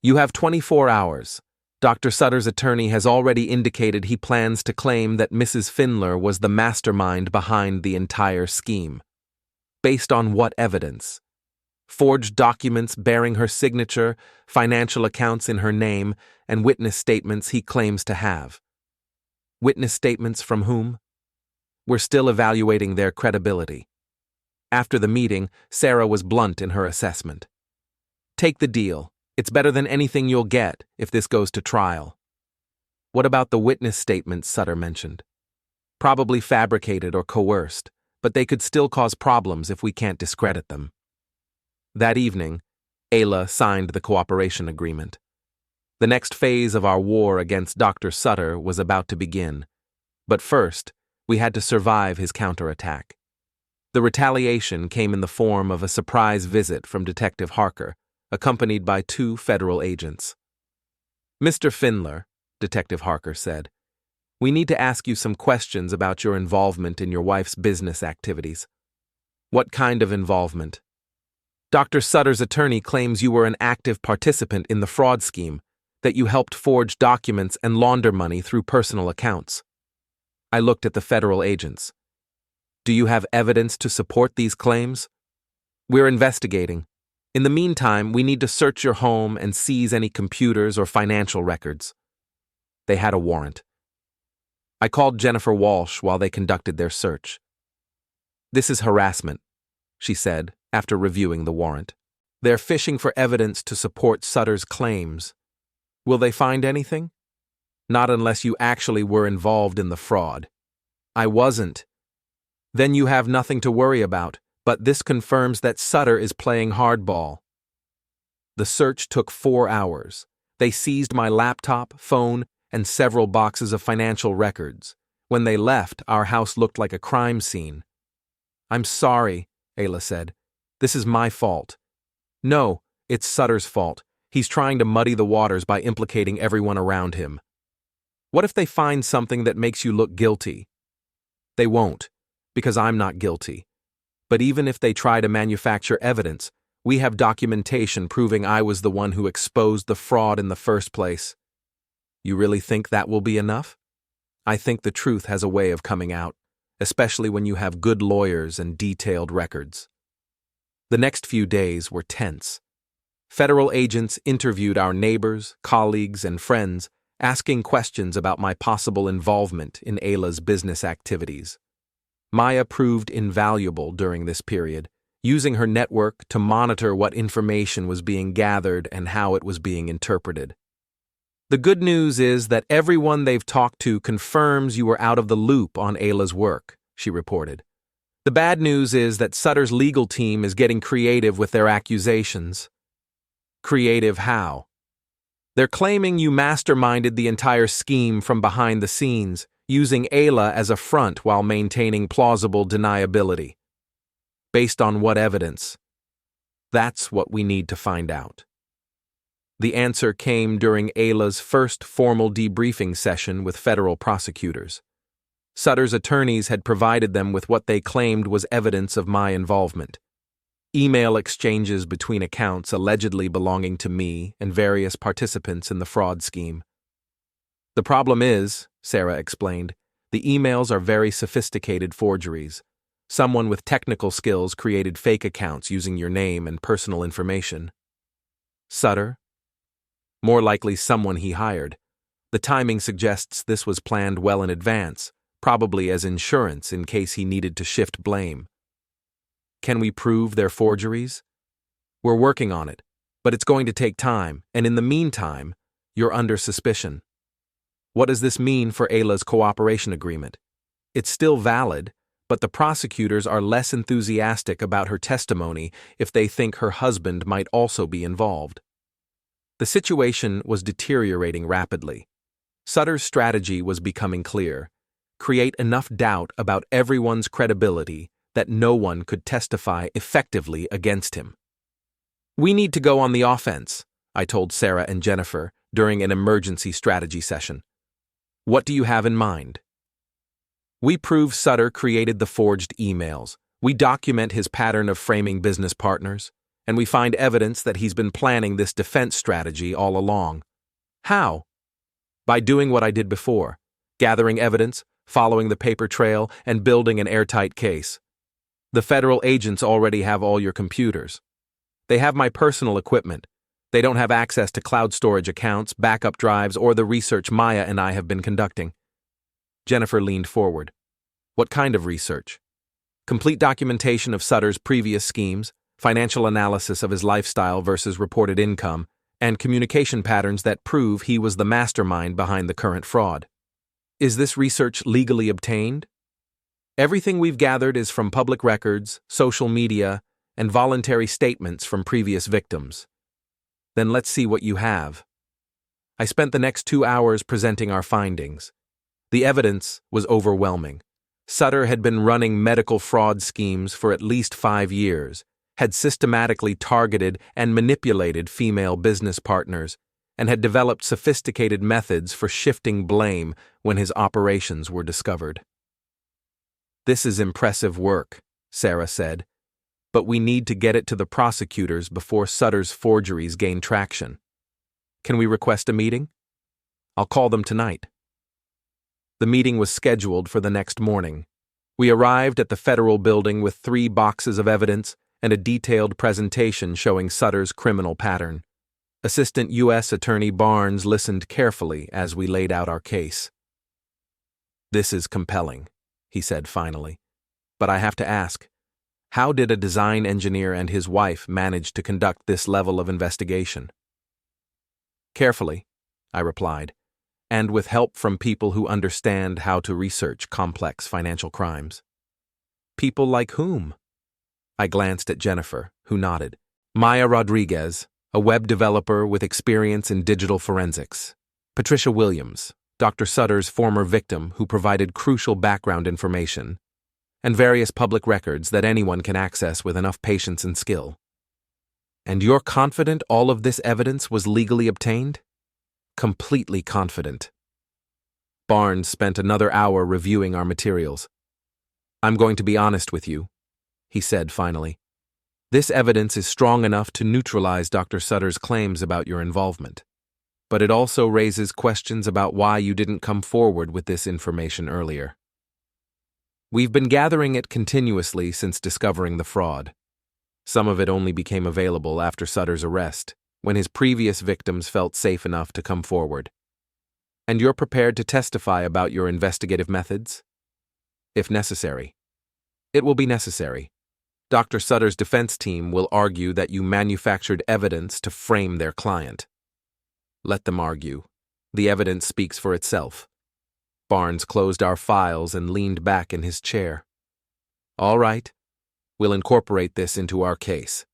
A: You have 24 hours. Dr. Sutter's attorney has already indicated he plans to claim that Mrs. Finlor was the mastermind behind the entire scheme. Based on what evidence? Forged documents bearing her signature, financial accounts in her name, and witness statements he claims to have. Witness statements from whom? We're still evaluating their credibility. After the meeting, Sarah was blunt in her assessment. Take the deal. It's better than anything you'll get if this goes to trial. What about the witness statements Sutter mentioned? Probably fabricated or coerced, but they could still cause problems if we can't discredit them. That evening, Ayla signed the cooperation agreement. The next phase of our war against Dr. Sutter was about to begin. But first, we had to survive his counterattack. The retaliation came in the form of a surprise visit from Detective Harker, accompanied by 2 federal agents. Mr. Finlor, Detective Harker said, we need to ask you some questions about your involvement in your wife's business activities. What kind of involvement? Dr. Sutter's attorney claims you were an active participant in the fraud scheme, that you helped forge documents and launder money through personal accounts. I looked at the federal agents. Do you have evidence to support these claims? We're investigating. In the meantime, we need to search your home and seize any computers or financial records. They had a warrant. I called Jennifer Walsh while they conducted their search. This is harassment, she said, after reviewing the warrant. They're fishing for evidence to support Sutter's claims. Will they find anything? Not unless you actually were involved in the fraud. I wasn't. Then you have nothing to worry about, but this confirms that Sutter is playing hardball. The search took 4 hours. They seized my laptop, phone, and several boxes of financial records. When they left, our house looked like a crime scene. I'm sorry, Ayla said. This is my fault. No, it's Sutter's fault. He's trying to muddy the waters by implicating everyone around him. What if they find something that makes you look guilty? They won't, because I'm not guilty. But even if they try to manufacture evidence, we have documentation proving I was the one who exposed the fraud in the first place. You really think that will be enough? I think the truth has a way of coming out, especially when you have good lawyers and detailed records. The next few days were tense. Federal agents interviewed our neighbors, colleagues, and friends, asking questions about my possible involvement in Ayla's business activities. Maya proved invaluable during this period, using her network to monitor what information was being gathered and how it was being interpreted. The good news is that everyone they've talked to confirms you were out of the loop on Ayla's work, she reported. The bad news is that Sutter's legal team is getting creative with their accusations. Creative how? They're claiming you masterminded the entire scheme from behind the scenes, using Ayla as a front while maintaining plausible deniability. Based on what evidence? That's what we need to find out. The answer came during Ayla's first formal debriefing session with federal prosecutors. Sutter's attorneys had provided them with what they claimed was evidence of my involvement. Email exchanges between accounts allegedly belonging to me and various participants in the fraud scheme. The problem is, Sarah explained, the emails are very sophisticated forgeries. Someone with technical skills created fake accounts using your name and personal information. Sutter? More likely someone he hired. The timing suggests this was planned well in advance, probably as insurance in case he needed to shift blame. Can we prove they're forgeries? We're working on it, but it's going to take time, and in the meantime, you're under suspicion. What does this mean for Ayla's cooperation agreement? It's still valid, but the prosecutors are less enthusiastic about her testimony if they think her husband might also be involved. The situation was deteriorating rapidly. Sutter's strategy was becoming clear: create enough doubt about everyone's credibility that no one could testify effectively against him. We need to go on the offense, I told Sarah and Jennifer during an emergency strategy session. What do you have in mind? We prove Sutter created the forged emails. We document his pattern of framing business partners, and we find evidence that he's been planning this defense strategy all along. How? By doing what I did before, gathering evidence, following the paper trail, and building an airtight case. The federal agents already have all your computers. They have my personal equipment. They don't have access to cloud storage accounts, backup drives, or the research Maya and I have been conducting. Jennifer leaned forward. What kind of research? Complete documentation of Sutter's previous schemes, financial analysis of his lifestyle versus reported income, and communication patterns that prove he was the mastermind behind the current fraud. Is this research legally obtained? Everything we've gathered is from public records, social media, and voluntary statements from previous victims. Then let's see what you have. I spent the next 2 hours presenting our findings. The evidence was overwhelming. Sutter had been running medical fraud schemes for at least 5 years, had systematically targeted and manipulated female business partners, and had developed sophisticated methods for shifting blame when his operations were discovered. This is impressive work, Sarah said, but we need to get it to the prosecutors before Sutter's forgeries gain traction. Can we request a meeting? I'll call them tonight. The meeting was scheduled for the next morning. We arrived at the federal building with 3 boxes of evidence and a detailed presentation showing Sutter's criminal pattern. Assistant U.S. Attorney Barnes listened carefully as we laid out our case. This is compelling, he said finally. But I have to ask, how did a design engineer and his wife manage to conduct this level of investigation? Carefully, I replied, and with help from people who understand how to research complex financial crimes. People like whom? I glanced at Jennifer, who nodded. Maya Rodriguez, a web developer with experience in digital forensics. Patricia Williams, Dr. Sutter's former victim who provided crucial background information, and various public records that anyone can access with enough patience and skill. And you're confident all of this evidence was legally obtained? Completely confident. Barnes spent another hour reviewing our materials. I'm going to be honest with you, he said finally. This evidence is strong enough to neutralize Dr. Sutter's claims about your involvement. But it also raises questions about why you didn't come forward with this information earlier. We've been gathering it continuously since discovering the fraud. Some of it only became available after Sutter's arrest, when his previous victims felt safe enough to come forward. And you're prepared to testify about your investigative methods? If necessary. It will be necessary. Dr. Sutter's defense team will argue that you manufactured evidence to frame their client. Let them argue. The evidence speaks for itself. Barnes closed our files and leaned back in his chair. All right, we'll incorporate this into our case.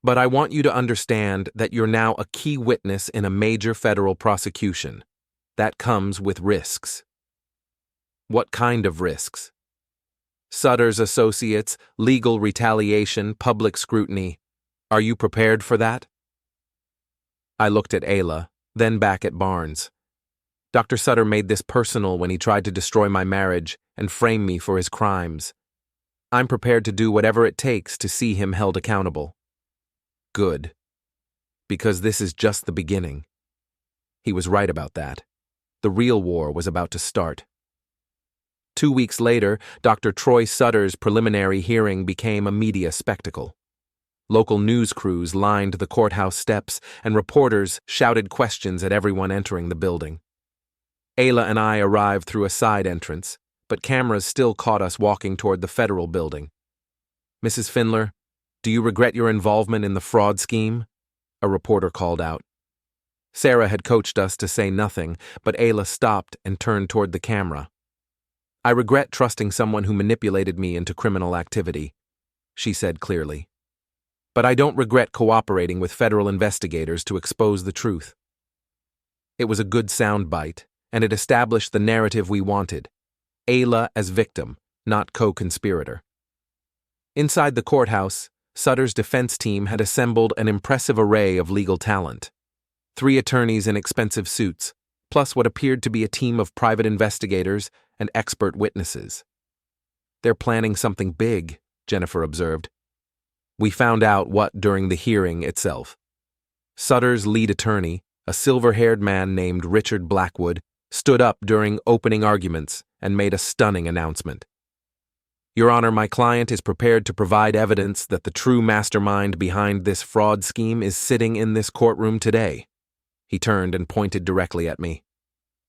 A: But I want you to understand that you're now a key witness in a major federal prosecution. That comes with risks. What kind of risks? Sutter's associates, legal retaliation, public scrutiny. Are you prepared for that? I looked at Ayla, then back at Barnes. Dr. Sutter made this personal when he tried to destroy my marriage and frame me for his crimes. I'm prepared to do whatever it takes to see him held accountable. Good. Because this is just the beginning. He was right about that. The real war was about to start. 2 weeks later, Dr. Troy Sutter's preliminary hearing became a media spectacle. Local news crews lined the courthouse steps, and reporters shouted questions at everyone entering the building. Ayla and I arrived through a side entrance, but cameras still caught us walking toward the federal building. Mrs. Finlor, do you regret your involvement in the fraud scheme? A reporter called out. Sarah had coached us to say nothing, but Ayla stopped and turned toward the camera. I regret trusting someone who manipulated me into criminal activity, she said clearly. But I don't regret cooperating with federal investigators to expose the truth. It was a good soundbite, and it established the narrative we wanted. Ayla as victim, not co-conspirator. Inside the courthouse, Sutter's defense team had assembled an impressive array of legal talent. 3 attorneys in expensive suits, plus what appeared to be a team of private investigators and expert witnesses. They're planning something big, Jennifer observed. We found out what during the hearing itself. Sutter's lead attorney, a silver-haired man named Richard Blackwood, stood up during opening arguments and made a stunning announcement. Your Honor, my client is prepared to provide evidence that the true mastermind behind this fraud scheme is sitting in this courtroom today. He turned and pointed directly at me.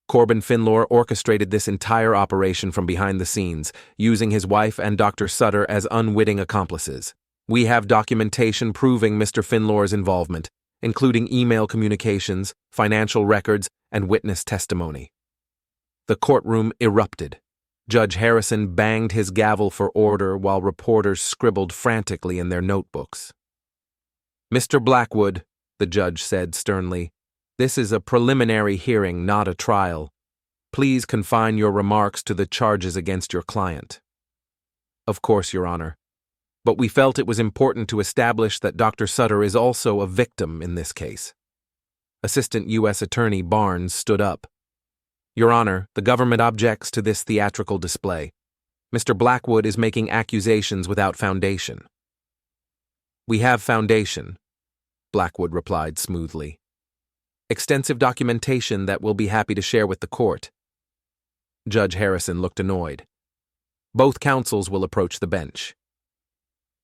A: Corbin Finlor orchestrated this entire operation from behind the scenes, using his wife and Dr. Sutter as unwitting accomplices. We have documentation proving Mr. Finlor's involvement, including email communications, financial records, and witness testimony. The courtroom erupted. Judge Harrison banged his gavel for order while reporters scribbled frantically in their notebooks. Mr. Blackwood, the judge said sternly, this is a preliminary hearing, not a trial. Please confine your remarks to the charges against your client. Of course, Your Honor. But we felt it was important to establish that Dr. Sutter is also a victim in this case. Assistant U.S. Attorney Barnes stood up. Your Honor, the government objects to this theatrical display. Mr. Blackwood is making accusations without foundation. We have foundation, Blackwood replied smoothly. Extensive documentation that we'll be happy to share with the court. Judge Harrison looked annoyed. Both counsels will approach the bench.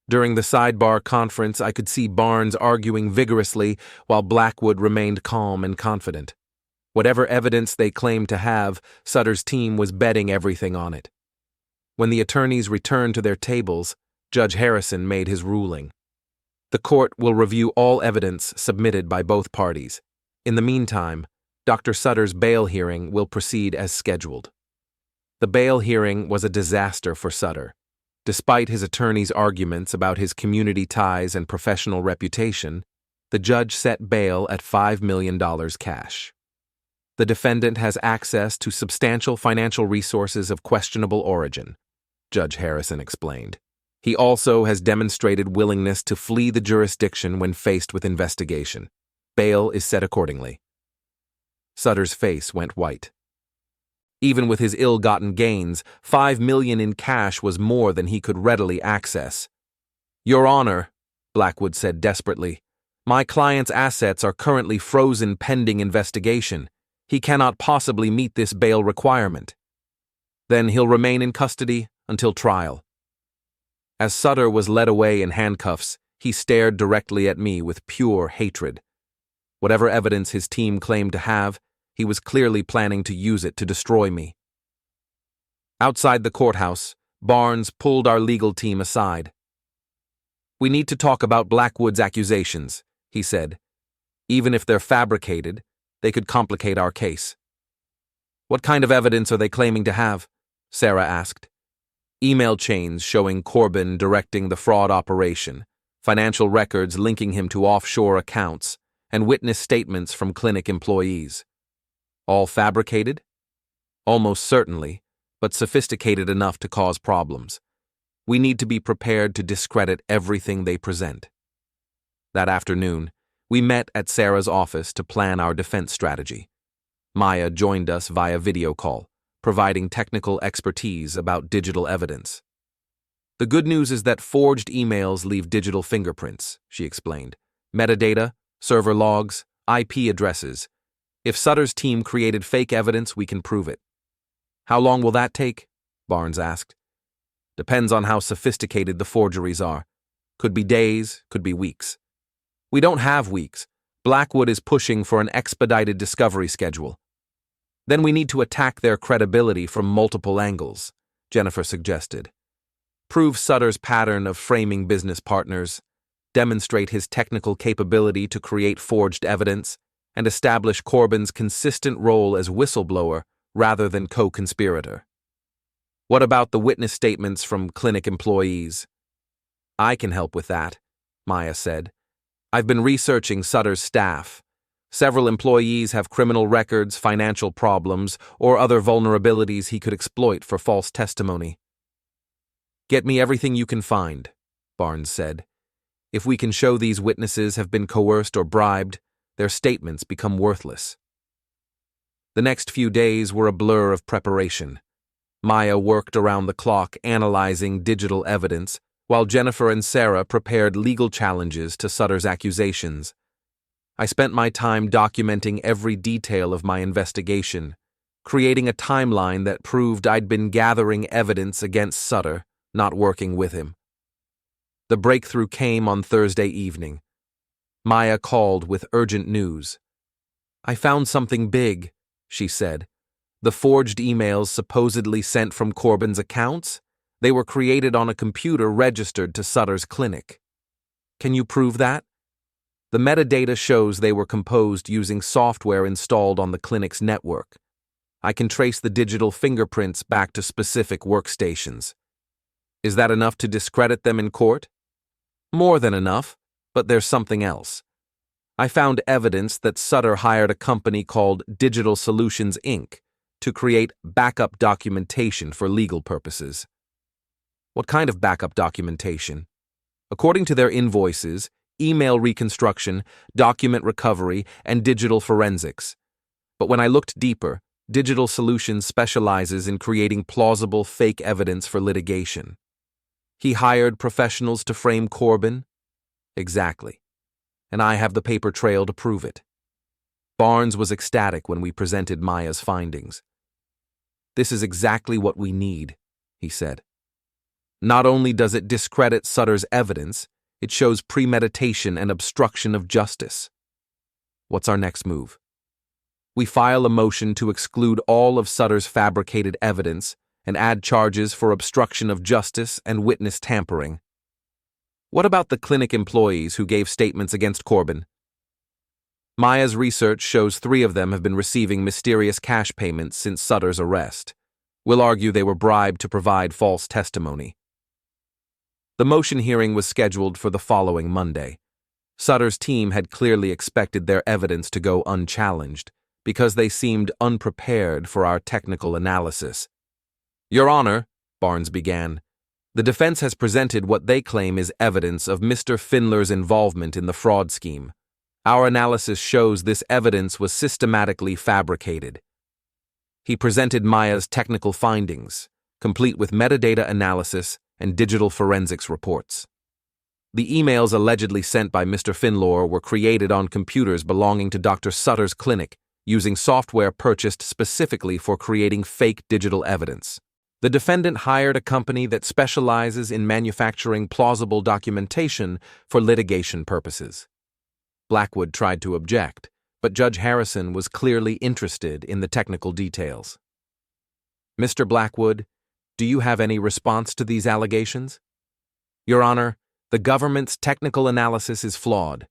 A: During the sidebar conference, I could see Barnes arguing vigorously while Blackwood remained calm and confident. Whatever evidence they claimed to have, Sutter's team was betting everything on it. When the attorneys returned to their tables, Judge Harrison made his ruling. The court will review all evidence submitted by both parties. In the meantime, Dr. Sutter's bail hearing will proceed as scheduled. The bail hearing was a disaster for Sutter. Despite his attorney's arguments about his community ties and professional reputation, the judge set bail at $5 million cash. The defendant has access to substantial financial resources of questionable origin, Judge Harrison explained. He also has demonstrated willingness to flee the jurisdiction when faced with investigation. Bail is set accordingly. Sutter's face went white. Even with his ill-gotten gains, $5 million in cash was more than he could readily access. Your Honor, Blackwood said desperately, my client's assets are currently frozen pending investigation. He cannot possibly meet this bail requirement. Then he'll remain in custody until trial. As Sutter was led away in handcuffs, he stared directly at me with pure hatred. Whatever evidence his team claimed to have, he was clearly planning to use it to destroy me. Outside the courthouse, Barnes pulled our legal team aside. "We need to talk about Blackwood's accusations," he said. "Even if they're fabricated, they could complicate our case." "What kind of evidence are they claiming to have?" Sarah asked. "Email chains showing Corbin directing the fraud operation, financial records linking him to offshore accounts, and witness statements from clinic employees." "All fabricated?" "Almost certainly, but sophisticated enough to cause problems. We need to be prepared to discredit everything they present." That afternoon, we met at Sarah's office to plan our defense strategy. Maya joined us via video call, providing technical expertise about digital evidence. "The good news is that forged emails leave digital fingerprints," she explained. "Metadata, server logs, IP addresses. If Sutter's team created fake evidence, we can prove it." "How long will that take?" Barnes asked. "Depends on how sophisticated the forgeries are. Could be days, could be weeks." "We don't have weeks. Blackwood is pushing for an expedited discovery schedule." "Then we need to attack their credibility from multiple angles," Jennifer suggested. "Prove Sutter's pattern of framing business partners, demonstrate his technical capability to create forged evidence, and establish Corbin's consistent role as whistleblower rather than co-conspirator." "What about the witness statements from clinic employees?" "I can help with that," Maya said. "I've been researching Sutter's staff. Several employees have criminal records, financial problems, or other vulnerabilities he could exploit for false testimony." "Get me everything you can find," Barnes said. "If we can show these witnesses have been coerced or bribed, their statements become worthless." The next few days were a blur of preparation. Maya worked around the clock analyzing digital evidence, while Jennifer and Sarah prepared legal challenges to Sutter's accusations. I spent my time documenting every detail of my investigation, creating a timeline that proved I'd been gathering evidence against Sutter, not working with him. The breakthrough came on Thursday evening. Maya called with urgent news. "I found something big," she said. "The forged emails supposedly sent from Corbin's accounts? They were created on a computer registered to Sutter's clinic." "Can you prove that?" "The metadata shows they were composed using software installed on the clinic's network. I can trace the digital fingerprints back to specific workstations." "Is that enough to discredit them in court?" "More than enough, but there's something else. I found evidence that Sutter hired a company called Digital Solutions, Inc. to create backup documentation for legal purposes." "What kind of backup documentation?" "According to their invoices, email reconstruction, document recovery, and digital forensics. But when I looked deeper, Digital Solutions specializes in creating plausible fake evidence for litigation." "He hired professionals to frame Corbin?" "Exactly. And I have the paper trail to prove it." Barnes was ecstatic when we presented Maya's findings. "This is exactly what we need," he said. "Not only does it discredit Sutter's evidence, it shows premeditation and obstruction of justice." "What's our next move?" "We file a motion to exclude all of Sutter's fabricated evidence and add charges for obstruction of justice and witness tampering." "What about the clinic employees who gave statements against Corbin?" "Maya's research shows 3 of them have been receiving mysterious cash payments since Sutter's arrest. We'll argue they were bribed to provide false testimony." The motion hearing was scheduled for the following Monday. Sutter's team had clearly expected their evidence to go unchallenged because they seemed unprepared for our technical analysis. "Your Honor," Barnes began, "the defense has presented what they claim is evidence of Mr. Finlor's involvement in the fraud scheme. Our analysis shows this evidence was systematically fabricated." He presented Maya's technical findings, complete with metadata analysis and digital forensics reports. The emails allegedly sent by Mr. Finlor were created on computers belonging to Dr. Sutter's clinic using software purchased specifically for creating fake digital evidence. The defendant hired a company that specializes in manufacturing plausible documentation for litigation purposes. Blackwood tried to object, but Judge Harrison was clearly interested in the technical details. Mr. Blackwood, do you have any response to these allegations? Your Honor, the government's technical analysis is flawed.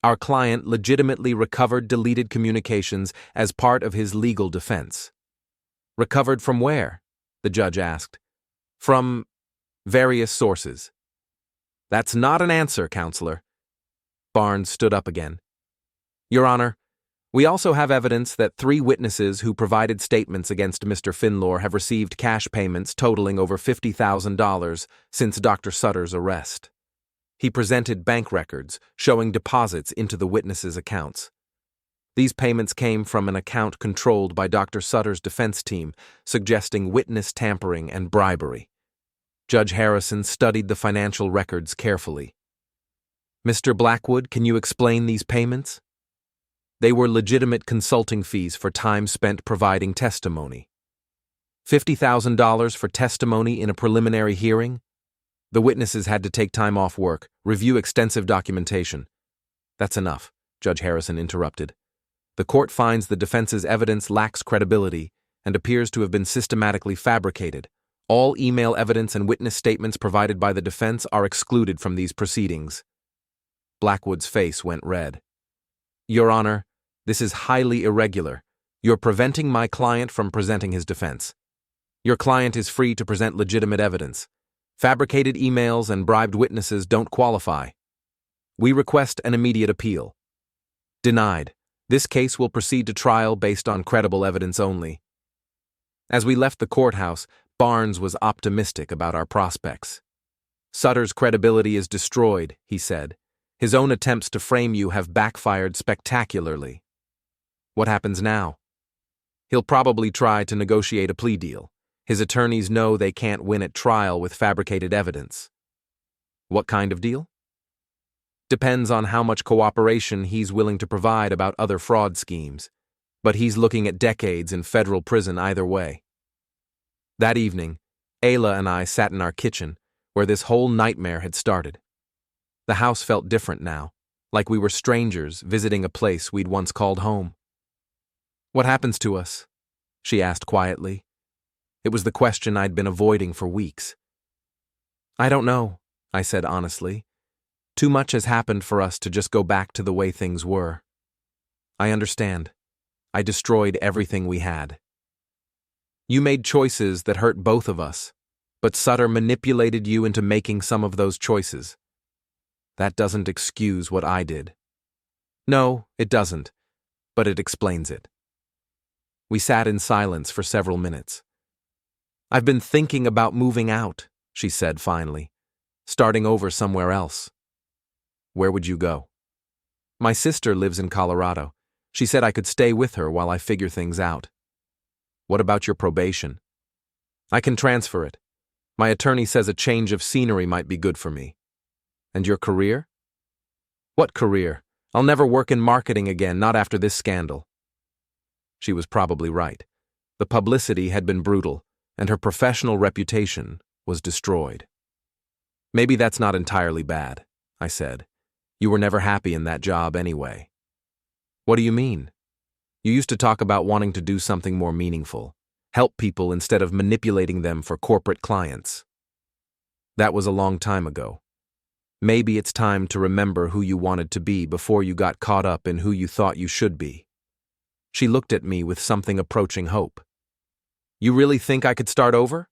A: Our client legitimately recovered deleted communications as part of his legal defense. Recovered from where? The judge asked. From various sources. That's not an answer, Counselor. Barnes stood up again. Your Honor, we also have evidence that 3 witnesses who provided statements against Mr. Finlor have received cash payments totaling over $50,000 since Dr. Sutter's arrest. He presented bank records showing deposits into the witnesses' accounts. These payments came from an account controlled by Dr. Sutter's defense team, suggesting witness tampering and bribery. Judge Harrison studied the financial records carefully. Mr. Blackwood, can you explain these payments? They were legitimate consulting fees for time spent providing testimony. $50,000 for testimony in a preliminary hearing? The witnesses had to take time off work, review extensive documentation. That's enough, Judge Harrison interrupted. The court finds the defense's evidence lacks credibility and appears to have been systematically fabricated. All email evidence and witness statements provided by the defense are excluded from these proceedings. Blackwood's face went red. Your Honor, this is highly irregular. You're preventing my client from presenting his defense. Your client is free to present legitimate evidence. Fabricated emails and bribed witnesses don't qualify. We request an immediate appeal. Denied. This case will proceed to trial based on credible evidence only. As we left the courthouse, Barnes was optimistic about our prospects. Sutter's credibility is destroyed, he said. His own attempts to frame you have backfired spectacularly. What happens now? He'll probably try to negotiate a plea deal. His attorneys know they can't win at trial with fabricated evidence. What kind of deal? Depends on how much cooperation he's willing to provide about other fraud schemes, but he's looking at decades in federal prison either way. That evening, Ayla and I sat in our kitchen, where this whole nightmare had started. The house felt different now, like we were strangers visiting a place we'd once called home. What happens to us? She asked quietly. It was the question I'd been avoiding for weeks. I don't know, I said honestly. Too much has happened for us to just go back to the way things were. I understand. I destroyed everything we had. You made choices that hurt both of us, but Sutter manipulated you into making some of those choices. That doesn't excuse what I did. No, it doesn't, but it explains it. We sat in silence for several minutes. I've been thinking about moving out, she said finally, starting over somewhere else. Where would you go? My sister lives in Colorado. She said I could stay with her while I figure things out. What about your probation? I can transfer it. My attorney says a change of scenery might be good for me. And your career? What career? I'll never work in marketing again, not after this scandal. She was probably right. The publicity had been brutal, and her professional reputation was destroyed. Maybe that's not entirely bad, I said. You were never happy in that job anyway. What do you mean? You used to talk about wanting to do something more meaningful, help people instead of manipulating them for corporate clients. That was a long time ago. Maybe it's time to remember who you wanted to be before you got caught up in who you thought you should be. She looked at me with something approaching hope. You really think I could start over?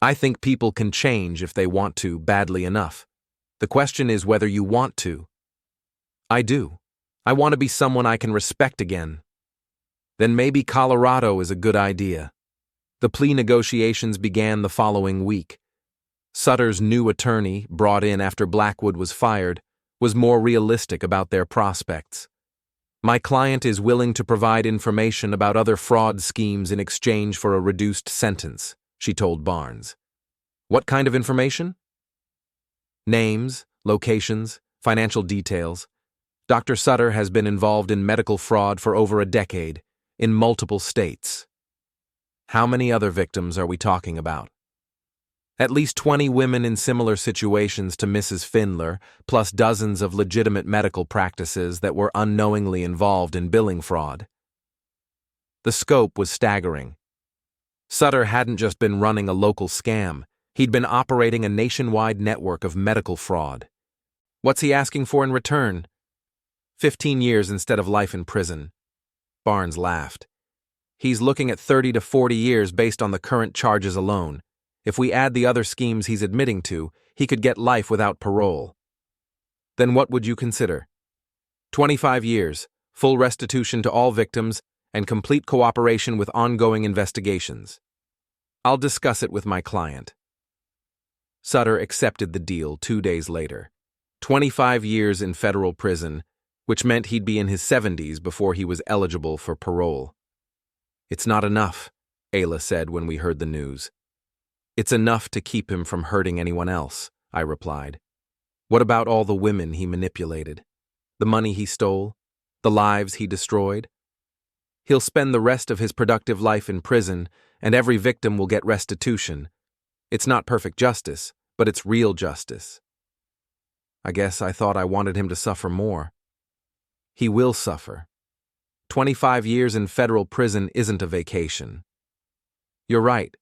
A: I think people can change if they want to badly enough. The question is whether you want to. I do. I want to be someone I can respect again. Then maybe Colorado is a good idea. The plea negotiations began the following week. Sutter's new attorney, brought in after Blackwood was fired, was more realistic about their prospects. My client is willing to provide information about other fraud schemes in exchange for a reduced sentence, she told Barnes. What kind of information? Names, locations, financial details. Dr. Sutter has been involved in medical fraud for over a decade, in multiple states. How many other victims are we talking about? At least 20 women in similar situations to Mrs. Finlor, plus dozens of legitimate medical practices that were unknowingly involved in billing fraud. The scope was staggering. Sutter hadn't just been running a local scam, he'd been operating a nationwide network of medical fraud. What's he asking for in return? 15 years instead of life in prison. Barnes laughed. He's looking at 30 to 40 years based on the current charges alone. If we add the other schemes he's admitting to, he could get life without parole. Then what would you consider? 25 years, full restitution to all victims, and complete cooperation with ongoing investigations. I'll discuss it with my client. Sutter accepted the deal 2 days later. 25 years in federal prison, which meant he'd be in his 70s before he was eligible for parole. It's not enough, Ayla said when we heard the news. It's enough to keep him from hurting anyone else, I replied. What about all the women he manipulated? The money he stole? The lives he destroyed? He'll spend the rest of his productive life in prison, and every victim will get restitution. It's not perfect justice, but it's real justice. I guess I thought I wanted him to suffer more. He will suffer. 25 years in federal prison isn't a vacation. You're right.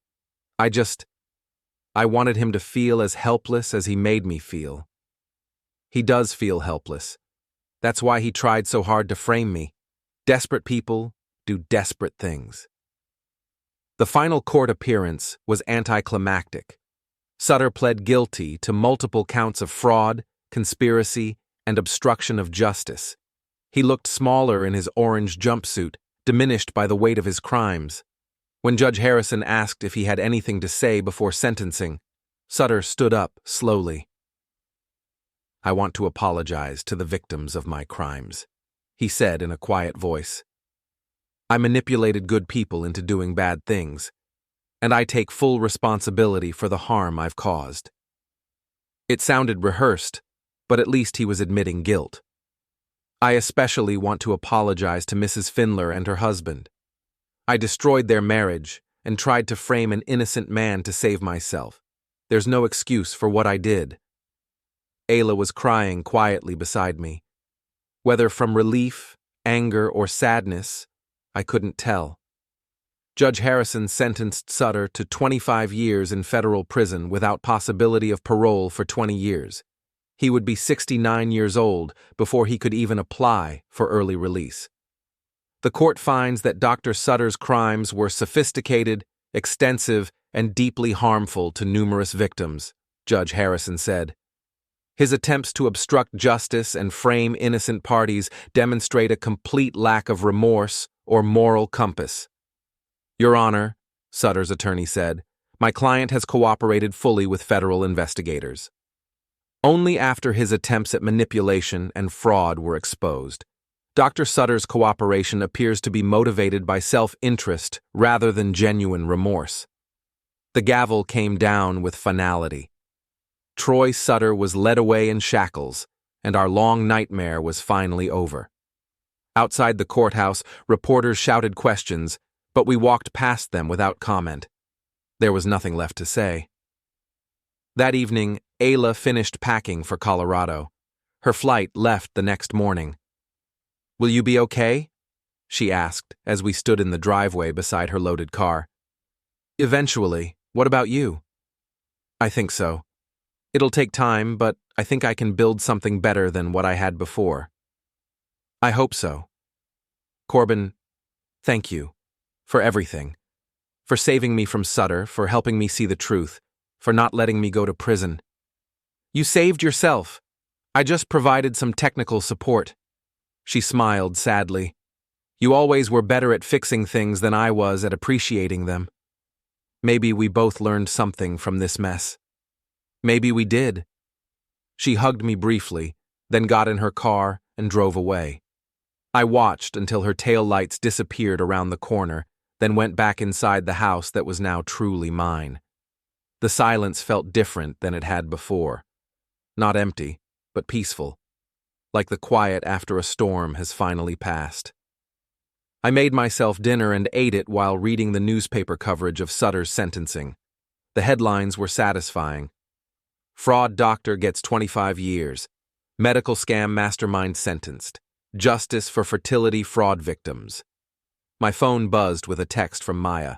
A: I wanted him to feel as helpless as he made me feel. He does feel helpless. That's why he tried so hard to frame me. Desperate people do desperate things. The final court appearance was anticlimactic. Sutter pled guilty to multiple counts of fraud, conspiracy, and obstruction of justice. He looked smaller in his orange jumpsuit, diminished by the weight of his crimes. When Judge Harrison asked if he had anything to say before sentencing, Sutter stood up slowly. I want to apologize to the victims of my crimes, he said in a quiet voice. I manipulated good people into doing bad things, and I take full responsibility for the harm I've caused. It sounded rehearsed, but at least he was admitting guilt. I especially want to apologize to Mrs. Finlor and her husband. I destroyed their marriage and tried to frame an innocent man to save myself. There's no excuse for what I did. Ayla was crying quietly beside me. Whether from relief, anger, or sadness, I couldn't tell. Judge Harrison sentenced Sutter to 25 years in federal prison without possibility of parole for 20 years. He would be 69 years old before he could even apply for early release. The court finds that Dr. Sutter's crimes were sophisticated, extensive, and deeply harmful to numerous victims, Judge Harrison said. His attempts to obstruct justice and frame innocent parties demonstrate a complete lack of remorse or moral compass. Your Honor, Sutter's attorney said, my client has cooperated fully with federal investigators. Only after his attempts at manipulation and fraud were exposed. Dr. Sutter's cooperation appears to be motivated by self-interest rather than genuine remorse. The gavel came down with finality. Troy Sutter was led away in shackles, and our long nightmare was finally over. Outside the courthouse, reporters shouted questions, but we walked past them without comment. There was nothing left to say. That evening, Ayla finished packing for Colorado. Her flight left the next morning. Will you be okay? She asked as we stood in the driveway beside her loaded car. Eventually. What about you? I think so. It'll take time, but I think I can build something better than what I had before. I hope so. Corbin, thank you. For everything. For saving me from Sutter, for helping me see the truth, for not letting me go to prison. You saved yourself. I just provided some technical support. She smiled sadly. You always were better at fixing things than I was at appreciating them. Maybe we both learned something from this mess. Maybe we did. She hugged me briefly, then got in her car and drove away. I watched until her taillights disappeared around the corner, then went back inside the house that was now truly mine. The silence felt different than it had before. Not empty, but peaceful. Like the quiet after a storm has finally passed. I made myself dinner and ate it while reading the newspaper coverage of Sutter's sentencing. The headlines were satisfying. Fraud doctor gets 25 years. Medical scam mastermind sentenced. Justice for fertility fraud victims. My phone buzzed with a text from Maya.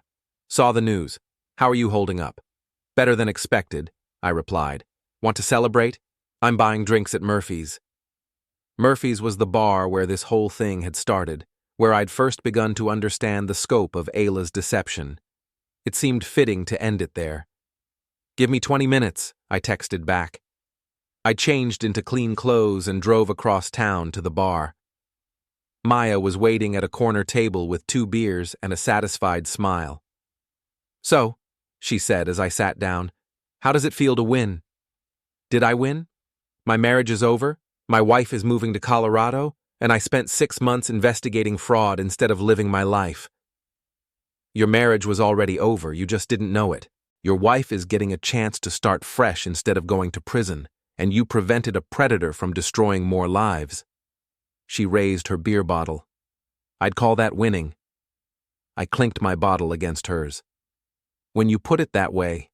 A: Saw the news. How are you holding up? Better than expected, I replied. Want to celebrate? I'm buying drinks at Murphy's. Murphy's was the bar where this whole thing had started, where I'd first begun to understand the scope of Ayla's deception. It seemed fitting to end it there. Give me 20 minutes, I texted back. I changed into clean clothes and drove across town to the bar. Maya was waiting at a corner table with 2 beers and a satisfied smile. So, she said as I sat down, how does it feel to win? Did I win? My marriage is over, my wife is moving to Colorado, and I spent 6 months investigating fraud instead of living my life. Your marriage was already over, you just didn't know it. Your wife is getting a chance to start fresh instead of going to prison, and you prevented a predator from destroying more lives. She raised her beer bottle. I'd call that winning. I clinked my bottle against hers. When you put it that way.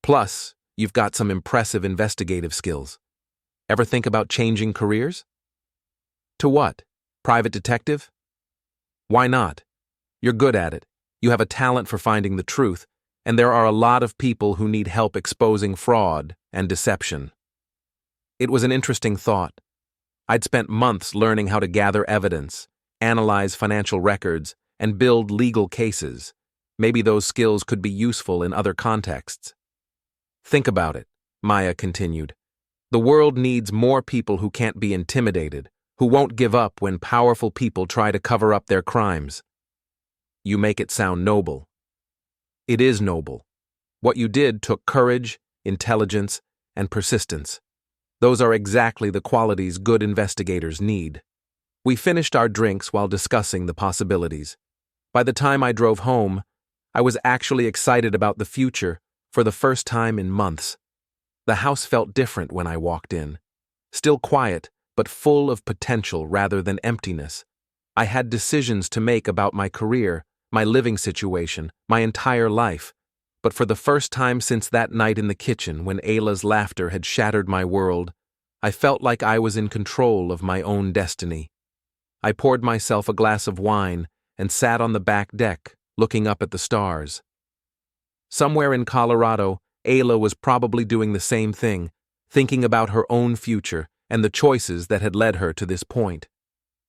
A: Plus, you've got some impressive investigative skills. Ever think about changing careers? To what? Private detective? Why not? You're good at it. You have a talent for finding the truth, and there are a lot of people who need help exposing fraud and deception. It was an interesting thought. I'd spent months learning how to gather evidence, analyze financial records, and build legal cases. Maybe those skills could be useful in other contexts. Think about it, Maya continued. The world needs more people who can't be intimidated, who won't give up when powerful people try to cover up their crimes. You make it sound noble. It is noble. What you did took courage, intelligence, and persistence. Those are exactly the qualities good investigators need. We finished our drinks while discussing the possibilities. By the time I drove home, I was actually excited about the future for the first time in months. The house felt different when I walked in. Still quiet, but full of potential rather than emptiness. I had decisions to make about my career, my living situation, my entire life. But for the first time since that night in the kitchen when Ayla's laughter had shattered my world, I felt like I was in control of my own destiny. I poured myself a glass of wine and sat on the back deck, looking up at the stars. Somewhere in Colorado, Ayla was probably doing the same thing, thinking about her own future and the choices that had led her to this point.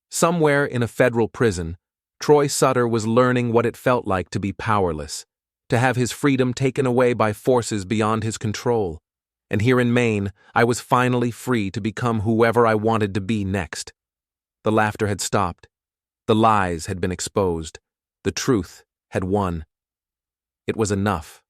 A: Somewhere in a federal prison, Troy Sutter was learning what it felt like to be powerless, to have his freedom taken away by forces beyond his control. And here in Maine, I was finally free to become whoever I wanted to be next. The laughter had stopped. The lies had been exposed. The truth had won. It was enough.